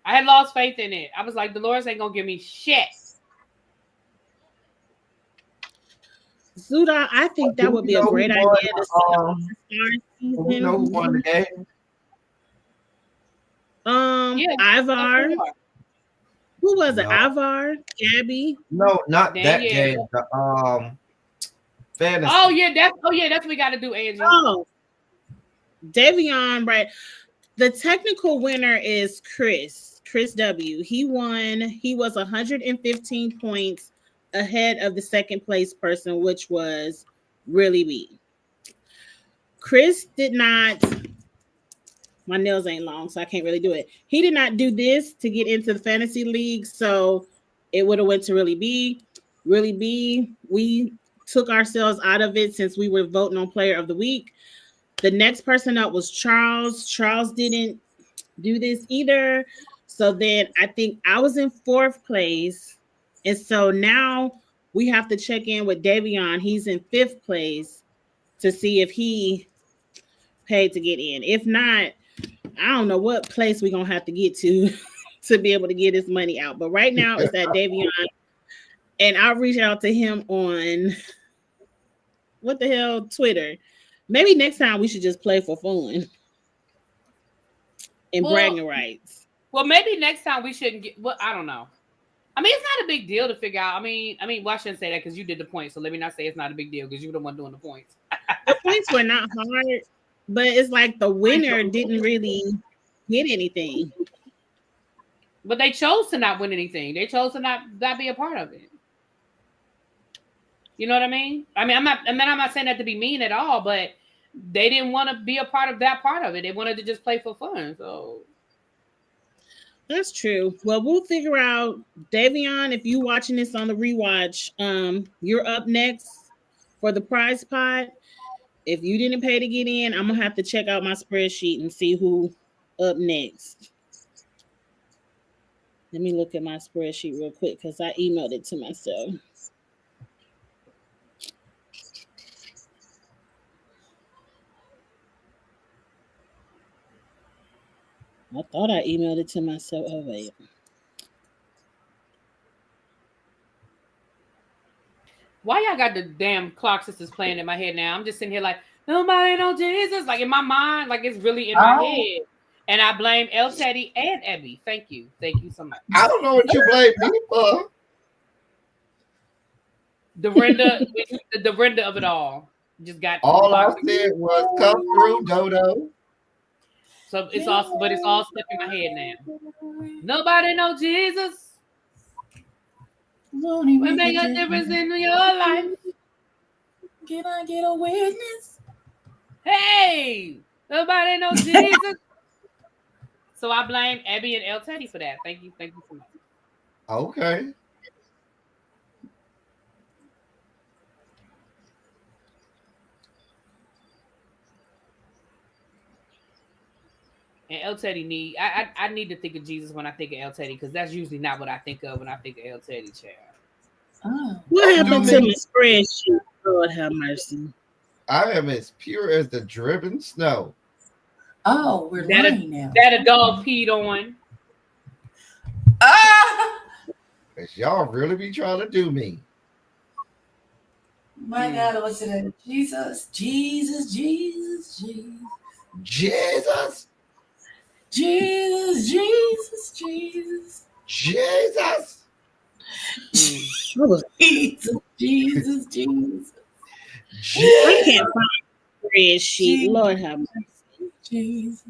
I had lost faith in it. I was like, Dolores ain't gonna give me shit.
Zuda, I think that would be a great idea to start
season. We know who won the game.
Ivar. Who was it?
No.
Ivar, Gabby.
No, not that
Danielle.
game. The fantasy.
Oh yeah, that's what we got to do, Angie.
Oh, Davion, right? The technical winner is Chris W. He won. He was 115 points ahead of the second place person, which was Really Me. Chris did not. My nails ain't long, so I can't really do it. He did not do this to get into the fantasy league. So it would have went to Really B. Really B, we took ourselves out of it since we were voting on Player of the Week. The next person up was Charles. Charles didn't do this either. So then I think I was in 4th place. And so now we have to check in with Davion. He's in 5th place to see if he paid to get in. If not, I don't know what place we're going to have to get to to be able to get his money out. But right now it's at Davion. And I'll reach out to him on what the hell, Twitter. Maybe next time we should just play for fun and bragging rights.
Well, maybe next time we shouldn't get. Well, I don't know. I mean, it's not a big deal to figure out. I mean, well, I shouldn't say that because you did the points. So let me not say it's not a big deal because you were the one doing the points.
The points were not hard, but it's like the winner didn't really get anything.
But they chose to not win anything. They chose to not be a part of it. You know what I mean? I'm not saying that to be mean at all, but they didn't want to be a part of that part of it. They wanted to just play for fun. So
that's true. Well, we'll figure out. Davion, if you watching this on the rewatch, you're up next for the prize pot. If you didn't pay to get in, I'm gonna have to check out my spreadsheet and see who up next. Let me look at my spreadsheet real quick because I emailed it to myself. I thought I emailed it to myself. Oh, wait.
why y'all got the damn Clark sisters playing in my head now? I'm just sitting here like, nobody know Jesus. Like in my mind, like it's really in my head. And I blame El Teddy and Abby. Thank you. Thank you so much.
I don't know what you blame me for.
The render of it all. Just got
all I said was come through, Dodo.
So it's all, but it's all stuck in my head now. Nobody know Jesus. Will make a difference in your life.
Can I get a witness?
Hey, nobody know Jesus. So I blame Abby and El Teddy for that. Thank you so much.
Okay.
And El Teddy need I need to think of Jesus when I think of El Teddy because that's usually not what I think of when I think of El Teddy, child.
Oh.
What happened to my spreadsheet? Lord have mercy.
I am as pure as the driven snow.
Oh, we're lying now.
That a dog peed on.
Cause y'all really be trying to do me.
My God, what's it? Jesus, Jesus, Jesus, Jesus.
Jesus.
Jesus, Jesus, Jesus.
Jesus.
Jesus, Jesus, Jesus.
I can't find a spreadsheet. Lord have mercy.
Jesus.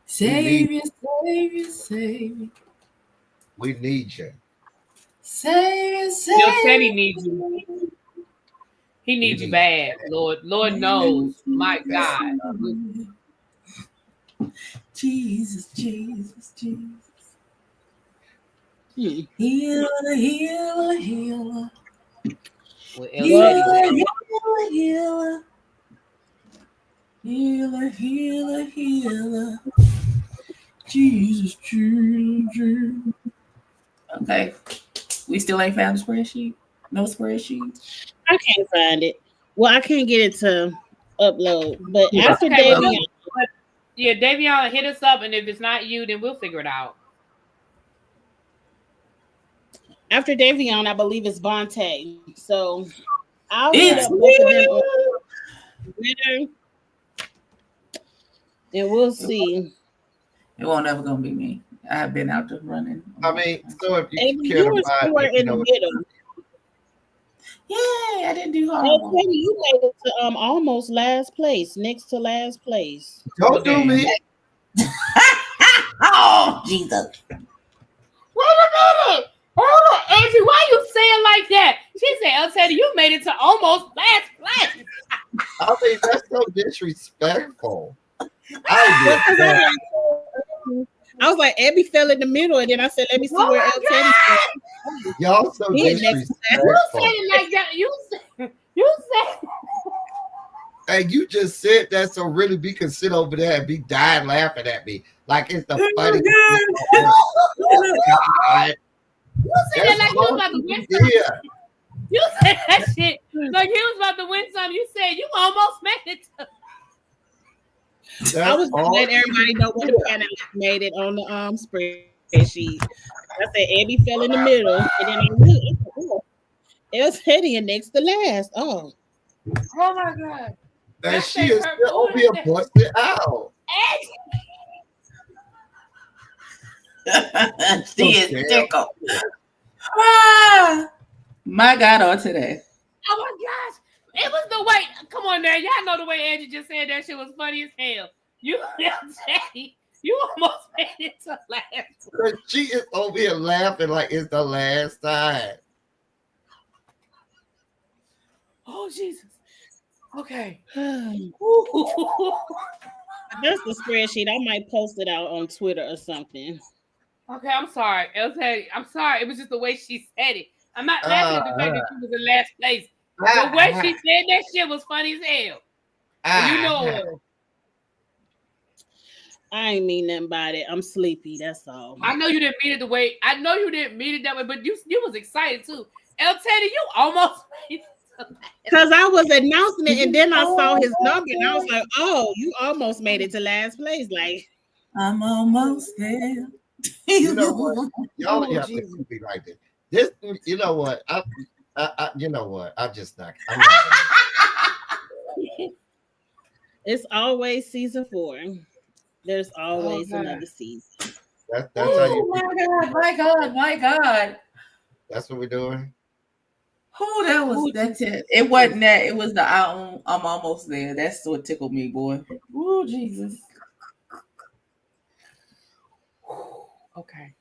Savior, Savior, Savior.
We need you.
Savior, Savior.
El Teddy needs you. He needs you bad, Lord. Lord knows. My God.
Jesus, Jesus, Jesus. Healer, healer, healer.
Well,
Healer, healer, healer, healer, healer. Jesus, Jesus. Okay. We still ain't found the spreadsheet? No spreadsheet?
I can't find it. Well, I can't get it to upload. But after Davion.
Yeah, Davion, hit us up. And if it's not you, then we'll figure it out.
After Davion, I believe it's Vontae. So I'll hit up both of them on Twitter. And we'll see.
It won't ever gonna be me. I have been out there running.
I mean, so if you
and
care
you were
to
somewhere in the middle.
Yeah, I didn't do horrible.
Okay, you made it to almost last place, next to last place.
Don't do me.
Oh, Jesus.
Wait a minute. Hold on, Angie, why you saying like that? She said, El Teddy, you made it to almost last place.
I mean, that's so disrespectful.
I was like, Abby fell in the middle, and then I said, let me see
Oh
where
my
El Teddy fell.
Y'all so
He is next.
You
disrespectful.
said it like that. You said.
And you just said that so really B can sit over there and be dying laughing at me. Like it's the funniest thing. God.
You said that like you was about to win something.
Yeah.
You said that shit like he was about to win something. You said you almost made it.
That's
I was just
all.
letting everybody know what the panel made it on the spreadsheet. I said Abby fell in the middle, and then I looked. It was Teddy and next to last. Oh,
Oh my god.
And
That
she
thing
is
hurt.
still over here busted out.
She is
damn.
tickled. Ah, my God, on today.
Oh my gosh. It was the way. Come on now. Y'all know the way Angie just said that shit was funny as hell. You almost made it to last.
But she is over here laughing like it's the last time.
Oh Jesus. Okay.
that's the spreadsheet. I might post it out on Twitter or something.
Okay, I'm sorry. I'm sorry. It was just the way she said it. I'm not laughing at the fact that she was in last place. The way she said that shit was funny as hell. You know it.
I ain't mean nothing by it. I'm sleepy. That's all.
I know you didn't mean it the way. I know you didn't mean it that way, but you was excited too. El Teddy, you almost made it.
Because I was announcing it, and then I saw his number, and I was like, "Oh, you almost made it to last place." Like
I'm almost there.
You know what? Y'all
Oh,
have to
Jesus.
keep me like this. This, you know what? You know what? I'm not.
it's always season 4. There's always another season.
That's how you.
My God.
That's what we're doing.
That's it. It wasn't that. It was the I'm almost there. That's what tickled me, boy. Oh, Jesus.
Okay.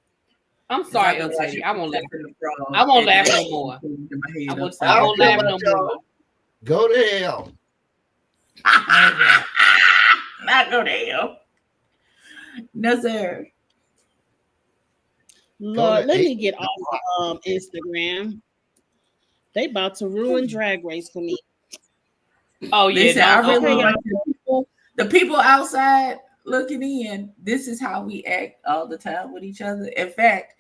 I'm sorry, El Teddy. I won't laugh. I won't laugh no more. I won't laugh no more.
Go to hell.
Not go to hell. No, sir.
Lord, let me get off Instagram. They about to ruin Drag Race for me.
Oh yeah,
Listen, I really
okay,
like the people outside looking in. This is how we act all the time with each other. In fact,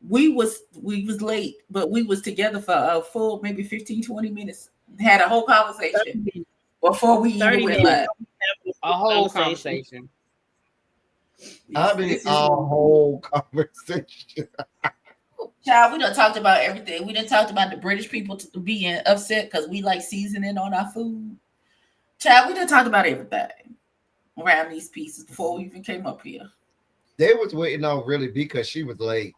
we was late, but we was together for a full maybe 15-20 minutes. Had a whole conversation before we even went live.
A whole conversation.
I mean, a whole conversation.
Child, we done talked about everything. We done talked about the British people being upset because we like seasoning on our food. Child, we done talked about everything around these pieces before we even came up here.
They was waiting on really because she was late.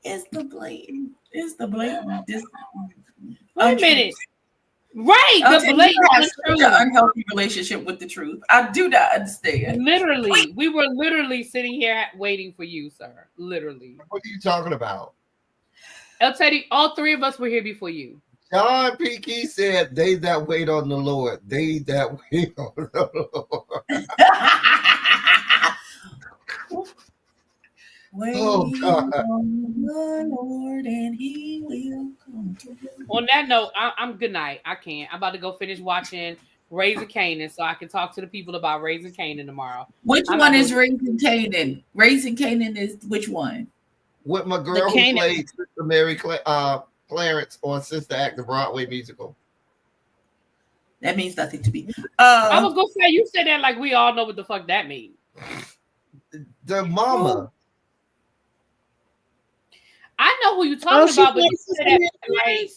It's the blatant. Wait
a minute. Right, the blatant
such an unhealthy relationship with the truth. I do not understand.
Literally, we were literally sitting here waiting for you, sir. Literally.
What are you talking about?
El Teddy, all 3 of us were here before you.
John P. Key said, "They that wait on the Lord, they that wait on the Lord."
Wait
Oh God!
on the Lord, and He will come to you.
On that note, I'm good night. I can't. I'm about to go finish watching Raising Canaan so I can talk to the people about Raising Canaan tomorrow.
Which one is Raising Canaan? Raising Canaan is which one?
With my girl who played Sister Mary Clarence on Sister Act, the Broadway musical.
That means nothing to me.
I was gonna say you said that like we all know what the fuck that means.
The mama.
I know who you're talking about, but you said that like,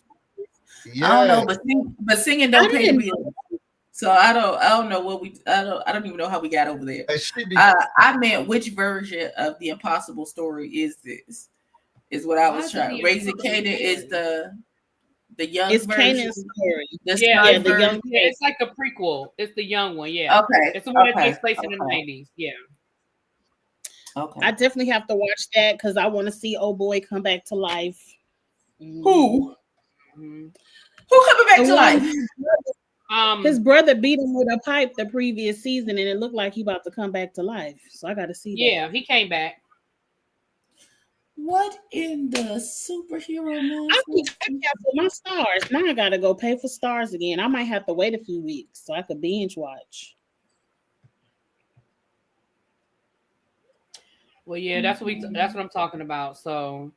yeah.
I don't know, but singing don't pay the bills. So I don't know what I don't even know how we got over there. I meant which version of the Impossible Story is this? Is what I was trying. Raising Canaan is the young
it's
version.
Canaan's story.
The young. Yeah, it's like the prequel. It's the young one. Yeah.
Okay.
It's the one that takes place in the 90s. Yeah.
Okay.
I definitely have to watch that because I want to see old boy come back to life.
Who? Who coming back to life?
His brother beat him with a pipe the previous season, and it looked like he about to come back to life. So I got to see that.
Yeah, he came back.
What in the superhero
I
nonsense?
for my stars. Now I gotta go pay for stars again. I might have to wait a few weeks so I could binge watch.
Well, yeah, that's what I'm talking about. So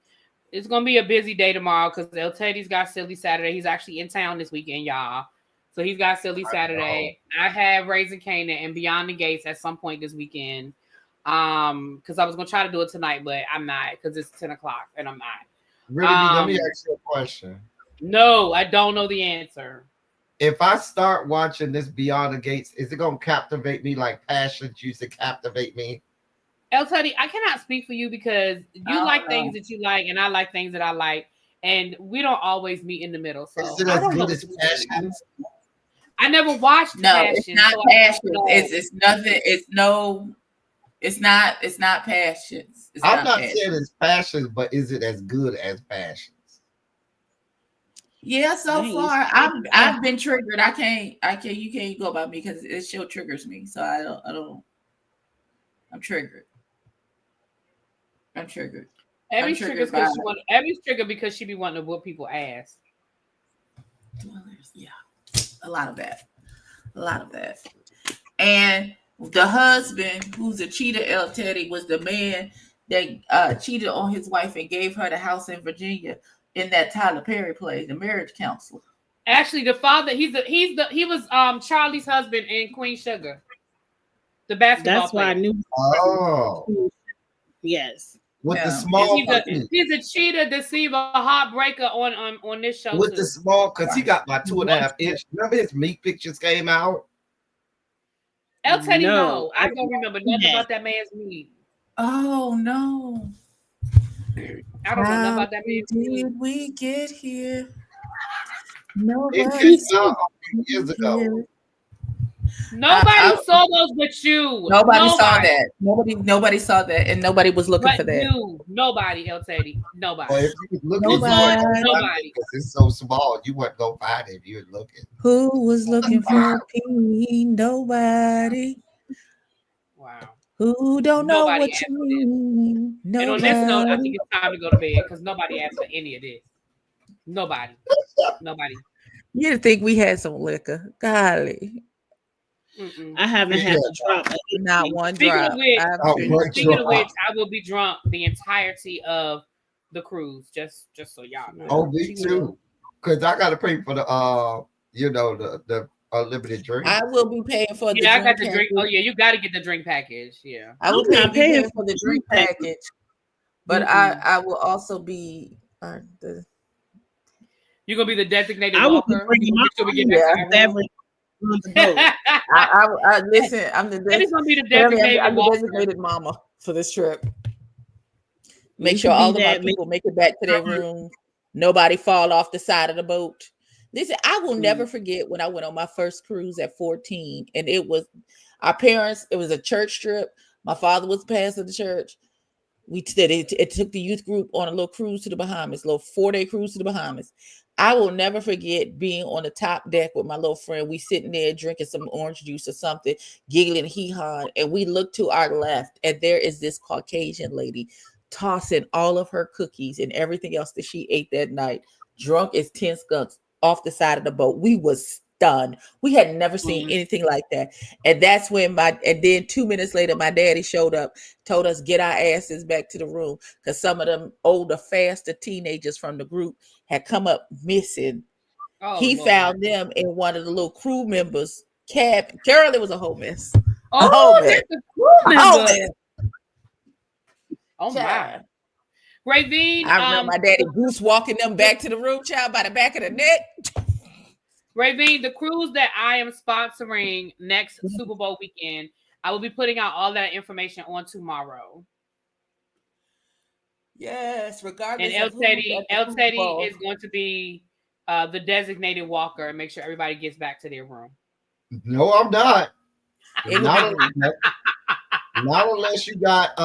it's gonna be a busy day tomorrow because El Teddy's got Silly Saturday. He's actually in town this weekend, y'all. So he's got Silly Saturday. I have Raising Canaan and Beyond the Gates at some point this weekend. Because I was gonna try to do it tonight, but I'm not because it's 10 o'clock and I'm not.
Really, let me ask you a question.
No, I don't know the answer.
If I start watching this Beyond the Gates, is it gonna captivate me like Passions used to captivate me?
El Teddy, I cannot speak for you because you like things that you like and I like things that I like, and we don't always meet in the middle. So
Is it as good as Passions?
I never watched Passions.
It's not
so
Passions. It's nothing. It's not Passions.
I'm not saying it's Passions, but is it as good as Passions?
Yeah, so far I've been triggered. I can't. You can't go by me because it still triggers me. So I don't. I'm triggered.
Every trigger because she be wanting to whoop people ass.
Yeah, a lot of that. And the husband, who's a cheater, El Teddy, was the man that cheated on his wife and gave her the house in Virginia in that Tyler Perry play, The Marriage Counselor.
Actually, the father, he was Charlie's husband in Queen Sugar, the basketball
That's
player.
why I knew.
Oh,
yes.
With the small,
he's a cheater, deceiver, heartbreaker on this show.
With the small, because he got my 2.5 inch. Remember his meat pictures came out.
El Teddy, no, I don't remember nothing about that man's meat.
Oh no.
I don't know nothing about that man's meat.
Did we get here?
It came out a few years ago.
Nobody saw those but you.
Nobody saw that. Nobody saw that, and nobody was looking for that.
Nobody, El Teddy. Nobody.
Well, if you was looking
nobody.
Because it's so small, you wouldn't go find it if you were looking.
Who was looking for Pee? Nobody.
Wow.
Who don't know what you mean?
Nobody. And on this note, I think it's time to go to bed because nobody asked for any of this. Nobody.
You didn't think we had some liquor? Golly.
I haven't had to drop
not one
speaking
drop.
Speaking of which, I will be drunk the entirety of the cruise. Just so y'all know.
Oh, me too. Because I got to pay for the the unlimited drink.
I will be paying for the
drink. I got the
package.
drink. Oh yeah, you got to get the drink package. Yeah,
I will be paying for the drink package, but I will also be
You're gonna be the designated walker.
I listen. I'm the designated mama for this trip. Make sure all of my people make it back to their room. Nobody fall off the side of the boat. Listen, I will never forget when I went on my first cruise at 14, and it was our parents. It was a church trip. My father was the pastor of the church. We did it. It took the youth group on a little cruise to the Bahamas, a little 4-day cruise to the Bahamas. I will never forget being on the top deck with my little friend. We sitting there drinking some orange juice or something, giggling, hee-hawing, and we look to our left, and there is this Caucasian lady tossing all of her cookies and everything else that she ate that night, drunk as 10 skunks, off the side of the boat. We was stunned. We had never seen anything like that. And that's when and then 2 minutes later, my daddy showed up, told us get our asses back to the room because some of them older, faster teenagers from the group had come up missing. He found them in one of the little crew members' cab. Girl, it was a whole mess.
The crew member. Oh my. Ravine,
I remember my daddy goose walking them back to the room, child, by the back of the neck.
Ravine, the cruise that I am sponsoring next Super Bowl weekend, I will be putting out all that information on tomorrow.
Yes, regardless.
And El Teddy is going to be the designated walker and make sure everybody gets back to their room.
No, I'm not. Not unless you got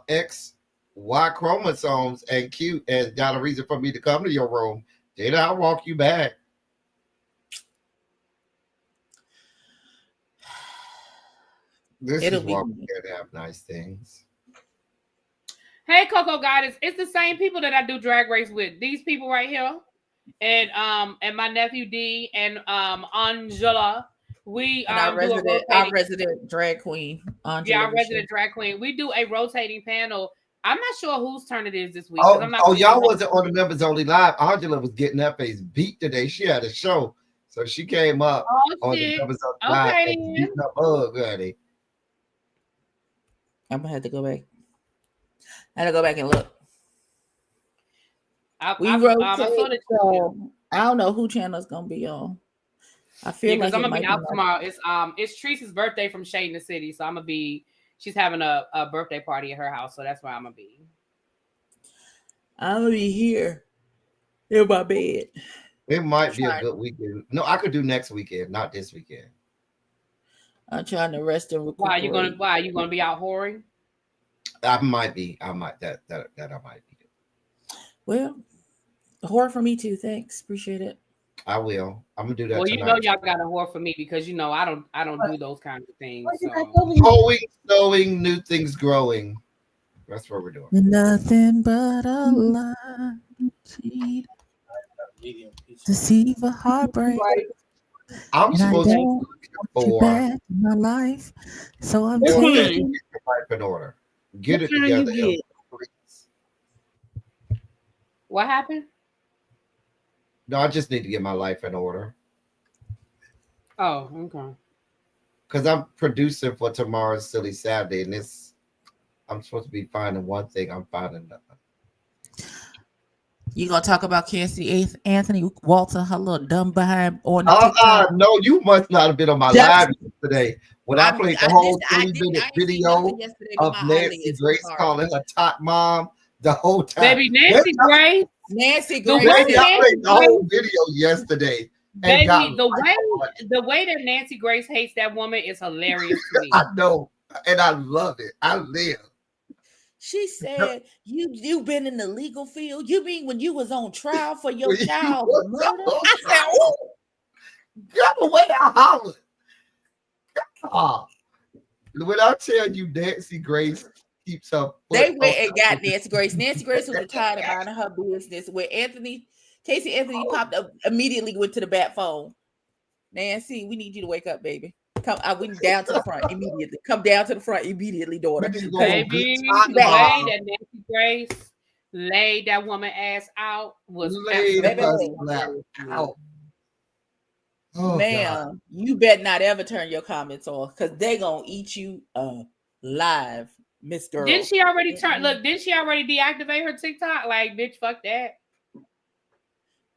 XY chromosomes and got a reason for me to come to your room. Then I'll walk you back. This
It'll
is
be
why we can't have nice things.
Hey, Coco Goddess, it's the same people that I do Drag Race with. These people right here, and my nephew D and Angela. We
and our
do a rotating.
resident drag queen,
Yeah,
Angela.
our resident drag queen. We do a rotating panel. I'm not sure whose turn it is this week because
Oh,
I'm not.
oh, y'all wasn't on the members only live. Angela was getting her face beat today. She had a show, so she came up
Oh
on the
shit.
members only live
Okay
and
then.
beating up bug, honey.
I'm gonna have to go back. I had to go back and look.
I
rotate,
saw that.
so I don't know who channel is gonna be on. I feel
because
like
I'm
it
gonna be
might
out
be
tomorrow. It's Teresa's birthday from Shade in the City, so I'm gonna be. She's having a birthday party at her house, so that's where I'm gonna be.
I'm gonna be here in my bed.
It might be a good weekend. No, I could do next weekend, not this weekend.
I'm trying to rest and recuperate.
Why are you gonna be out whoring?
I might be. I might that I might be.
Well, horror for me too. Thanks, appreciate it.
I will. I'm gonna do that.
Well,
tonight.
you know y'all got a whore for me because I don't do those kinds of things. So.
Growing, sowing, new things growing. That's what we're doing.
Nothing but a lie, cheat, deceive, a heartbreak.
I'm
And I
supposed to
don't
be
want you
for
back in my life, so I'm
get
taking.
your life in order. Get it
What kind
together.
you get?
Please.
What happened?
No, I just need to get my life in order
Oh, okay.
because I'm producing for tomorrow's Silly Saturday, and I'm supposed to be finding one thing. I'm finding nothing.
You gonna talk about Cassie Anthony Walter, her little dumb behind on the TikTok?
No, you must not have been on my live yesterday when I played the whole 3-minute video of Nancy Grace calling her top mom the whole time.
Baby, Nancy Grace.
Nancy
The
Grace.
way
I played the whole video yesterday. And
Baby, the way that Nancy Grace hates that woman is hilarious to me.
I know, and I love it. I live.
She said, "You've been in the legal field. You mean when you was on trial for your child murder?" I said, "Oh,
Get away! I hollered. Oh. When I tell you, Nancy Grace keeps her.
They went and got Nancy Grace. Nancy Grace was retired and minding her business. Where Casey Anthony popped up, immediately went to the bat phone. Nancy, we need you to wake up, baby. Come, I went down to the front immediately. Come down to the front immediately, daughter.
Baby, the way that Nancy Grace laid that woman ass out was
out. Oh,
man, you better not ever turn your comments off because they gonna eat you live, Miss Girl.
Didn't she already didn't she already deactivate her TikTok? Like, bitch, fuck that.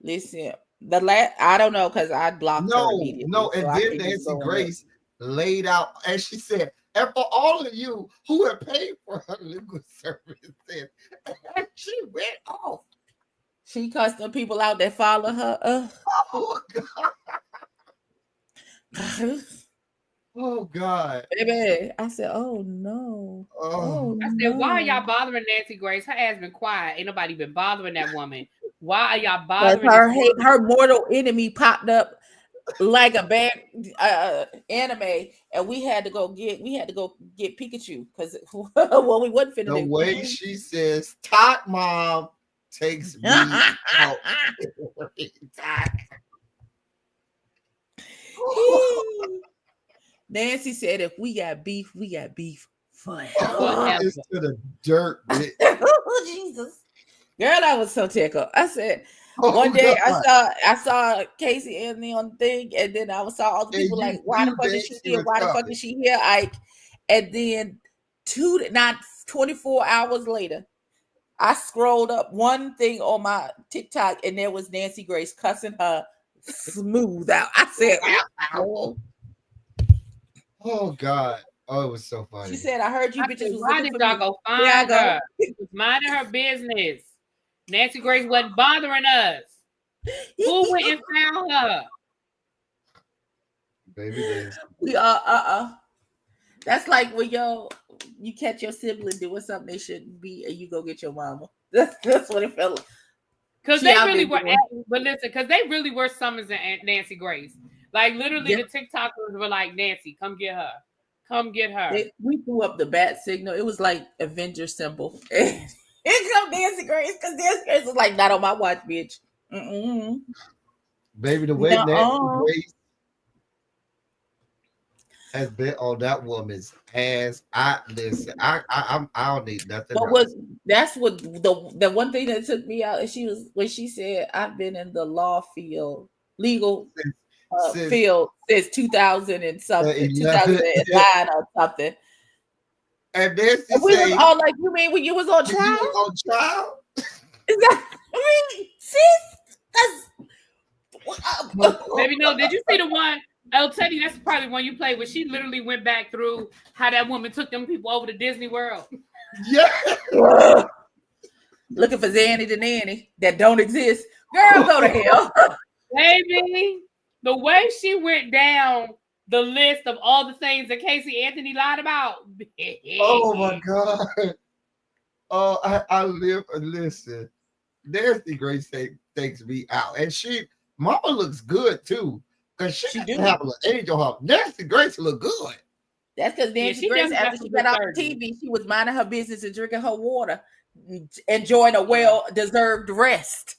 Listen, I don't know because I blocked her immediately.
No, and then Nancy Grace laid out, and she said, and for all of you who have paid for her legal services, and she went off.
She cussed the people out that follow her.
Oh God. Oh God.
Baby, I said, oh no.
I said, why are y'all bothering Nancy Grace? Her ass been quiet. Ain't nobody been bothering that woman. Why are y'all bothering
her mortal enemy popped up like a bad anime, and we had to go get Pikachu because well, we wasn't finna.
The way she says, "Tot mom takes me out."
Nancy said, "If we got beef, we got beef forever."
It's to the dirt, bitch.
Oh, Jesus, girl, I was so tickled. I said. One day I saw Casey Anthony on the thing, and then I saw all the people like, why the fuck is she here? Why the fuck is she here, Ike? And then 24 hours later, I scrolled up one thing on my TikTok, and there was Nancy Grace cussing her smooth out. I said,
oh God. Oh, it was so funny.
She said, I heard you bitches was
why
looking
did
for
y'all
me.
go find her? She was minding her business. Nancy Grace wasn't bothering us. Who went and found her?
Baby,
we that's like when you catch your sibling doing something they shouldn't be, and you go get your mama. That's what it felt like.
Because they really were, but listen, because they really were summoning Nancy Grace. Like literally, the TikTokers were like, Nancy, come get her. Come get her.
We threw up the bat signal. It was like Avenger symbol. Here come Nancy Grace, because Nancy Grace was like, not on my watch, bitch. Mm-mm.
Baby, the way Nancy
Nuh-uh.
Grace has been on that woman's ass. I listen. I don't need nothing
But
else.
that's what the one thing that took me out, and she was when she said, I've been in the legal
Since
field since 2000 and something,
11,
2009 or something.
and then she
And we was
say,
all like, you mean when you was on
"You
trial?
was on trial?"
Is that, I mean, sis,
Baby, no, did you see the one? El Teddy, that's probably one you played where she literally went back through how that woman took them people over to Disney World.
Yeah.
looking for Zanny the nanny that don't exist. Girl, go to hell.
Baby, the way she went down the list of all the things that Casey Anthony lied about.
Oh my God. Oh, I live. Listen, Nancy Grace takes me out, and Mama looks good too, because she
do.
have a little age on her. Nancy Grace look good.
That's because Nancy
she
Grace,
definitely
after
got
she
some
got
good
off the
surgery.
TV, she was minding her business and drinking her water, enjoying a well-deserved rest.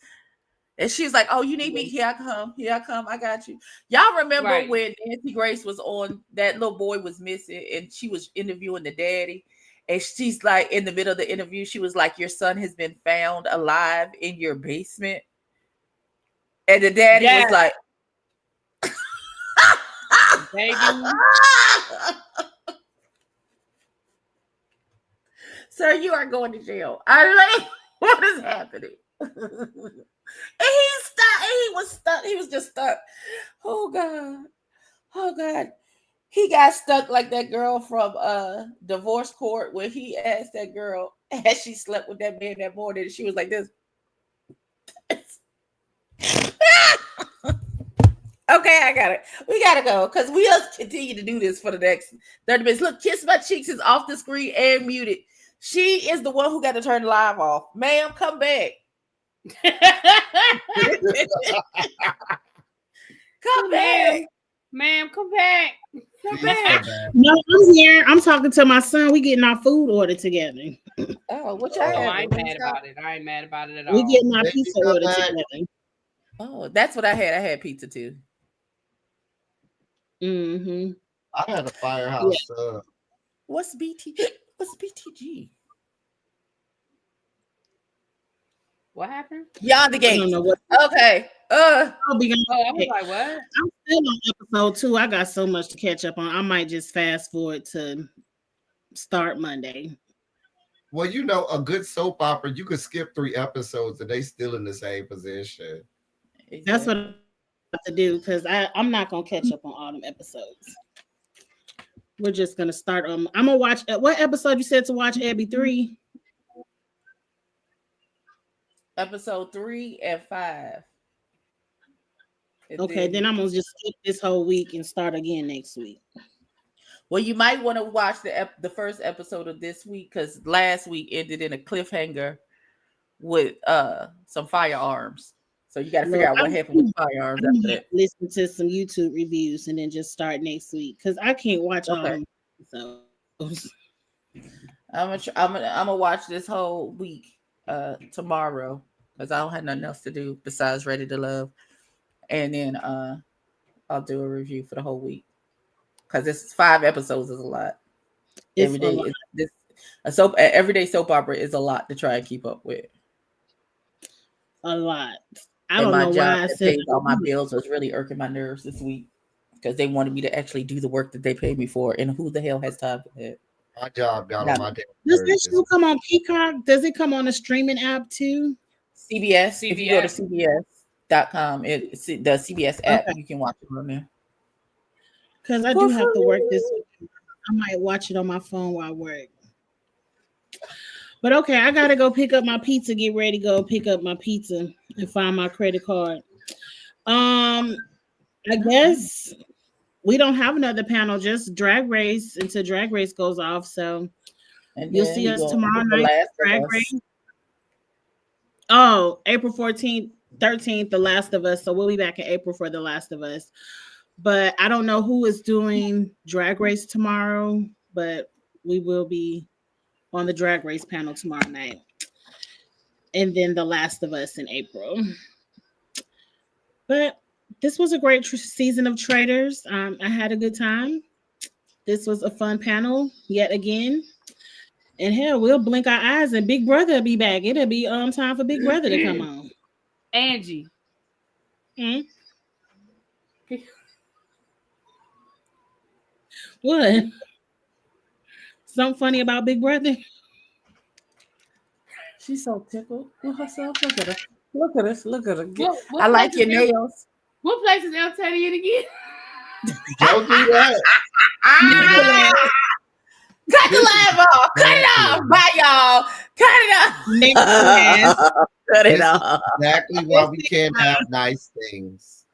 And she's like, "Oh, you need me? Here I come. Here I come. I got you." Y'all remember
Right.
when Nancy Grace was on, that little boy was missing, and she was interviewing the daddy, and she's like, in the middle of the interview, she was like, "Your son has been found alive in your basement," and the daddy was like,
baby.
"Sir, you are going to jail." I like, what is happening? And he's stuck. He was stuck. He was just stuck. Oh God. Oh God. He got stuck like that girl from Divorce Court, where he asked that girl, as she slept with that man that morning, and she was like this. Okay, I got it. We gotta go because we'll continue to do this for the next 30 minutes. Look, Kiss My Cheeks is off the screen and muted. She is the one who got to turn the live off. Ma'am, come back. Come back.
Ma'am, come back.
Come back.
No, I'm here. I'm talking to my son. We getting our food order together.
Oh, what y'all
Oh,
have?
I ain't mad about it. I ain't mad about it at all.
We getting our
Thank you,
pizza order
come back.
together.
Oh, that's what I had. I had pizza too.
Mm-hmm.
I had a firehouse.
What's What's BTG?
What happened?
Beyond the
I
Gate.
don't know what.
Okay.
I'll be
Oh, I was like, what?
I'm still on episode 2. I got so much to catch up on. I might just fast forward to start Monday.
Well, you know, a good soap opera, you could skip 3 episodes and they still in the same position.
That's what I have to do because I'm not gonna catch up on all them episodes. We're just gonna start on. I'm gonna watch. What episode you said to watch? Abby 3.
Episode 3 and 5. And
Okay, then I'm gonna just skip this whole week and start again next week.
Well, you might want to watch the first episode of this week because last week ended in a cliffhanger with some firearms. So you got to figure out what happened with firearms after that.
Listen to some YouTube reviews and then just start next week because I can't watch all them episodes.
I'm gonna watch this whole week tomorrow because I don't have nothing else to do besides Ready to Love, and then I'll do a review for the whole week because this 5 episodes is a lot. Every day, everyday soap opera is a lot to try and keep up with.
A lot. I don't know why I said
all my bills was really irking my nerves this week because they wanted me to actually do the work that they paid me for, and who the hell has time for that?
My job got on my day.
Does that show come on Peacock? Does it come on a streaming app too?
CBS. If you go to CBS.com, it's the CBS app. You can watch it on there.
Because I do have to work this week. I might watch it on my phone while I work. But okay, I gotta go pick up my pizza. Get ready, go pick up my pizza and find my credit card. I guess we don't have another panel, just Drag Race until Drag Race goes off. So you'll see us tomorrow night. Drag Race. Oh, April 14th, 13th, The Last of Us. So we'll be back in April for The Last of Us. But I don't know who is doing Drag Race tomorrow, but we will be on the Drag Race panel tomorrow night. And then The Last of Us in April. But this was a great season of Traders. I had a good time. This was a fun panel yet again. And hell, we'll blink our eyes and Big Brother will be back. It'll be time for Big Brother to come on.
Angie.
Hmm? What? Something funny about Big Brother?
She's so tickled with herself. Look at her. Look at us. Look at her.
What
I like
place
your
is
nails.
What place is El Teddy in again?
Don't do that.
Cut the live off. Cut it off. Bye, y'all. Cut it off.
Next class.
Cut it
This is
off.
exactly why we can't have nice things.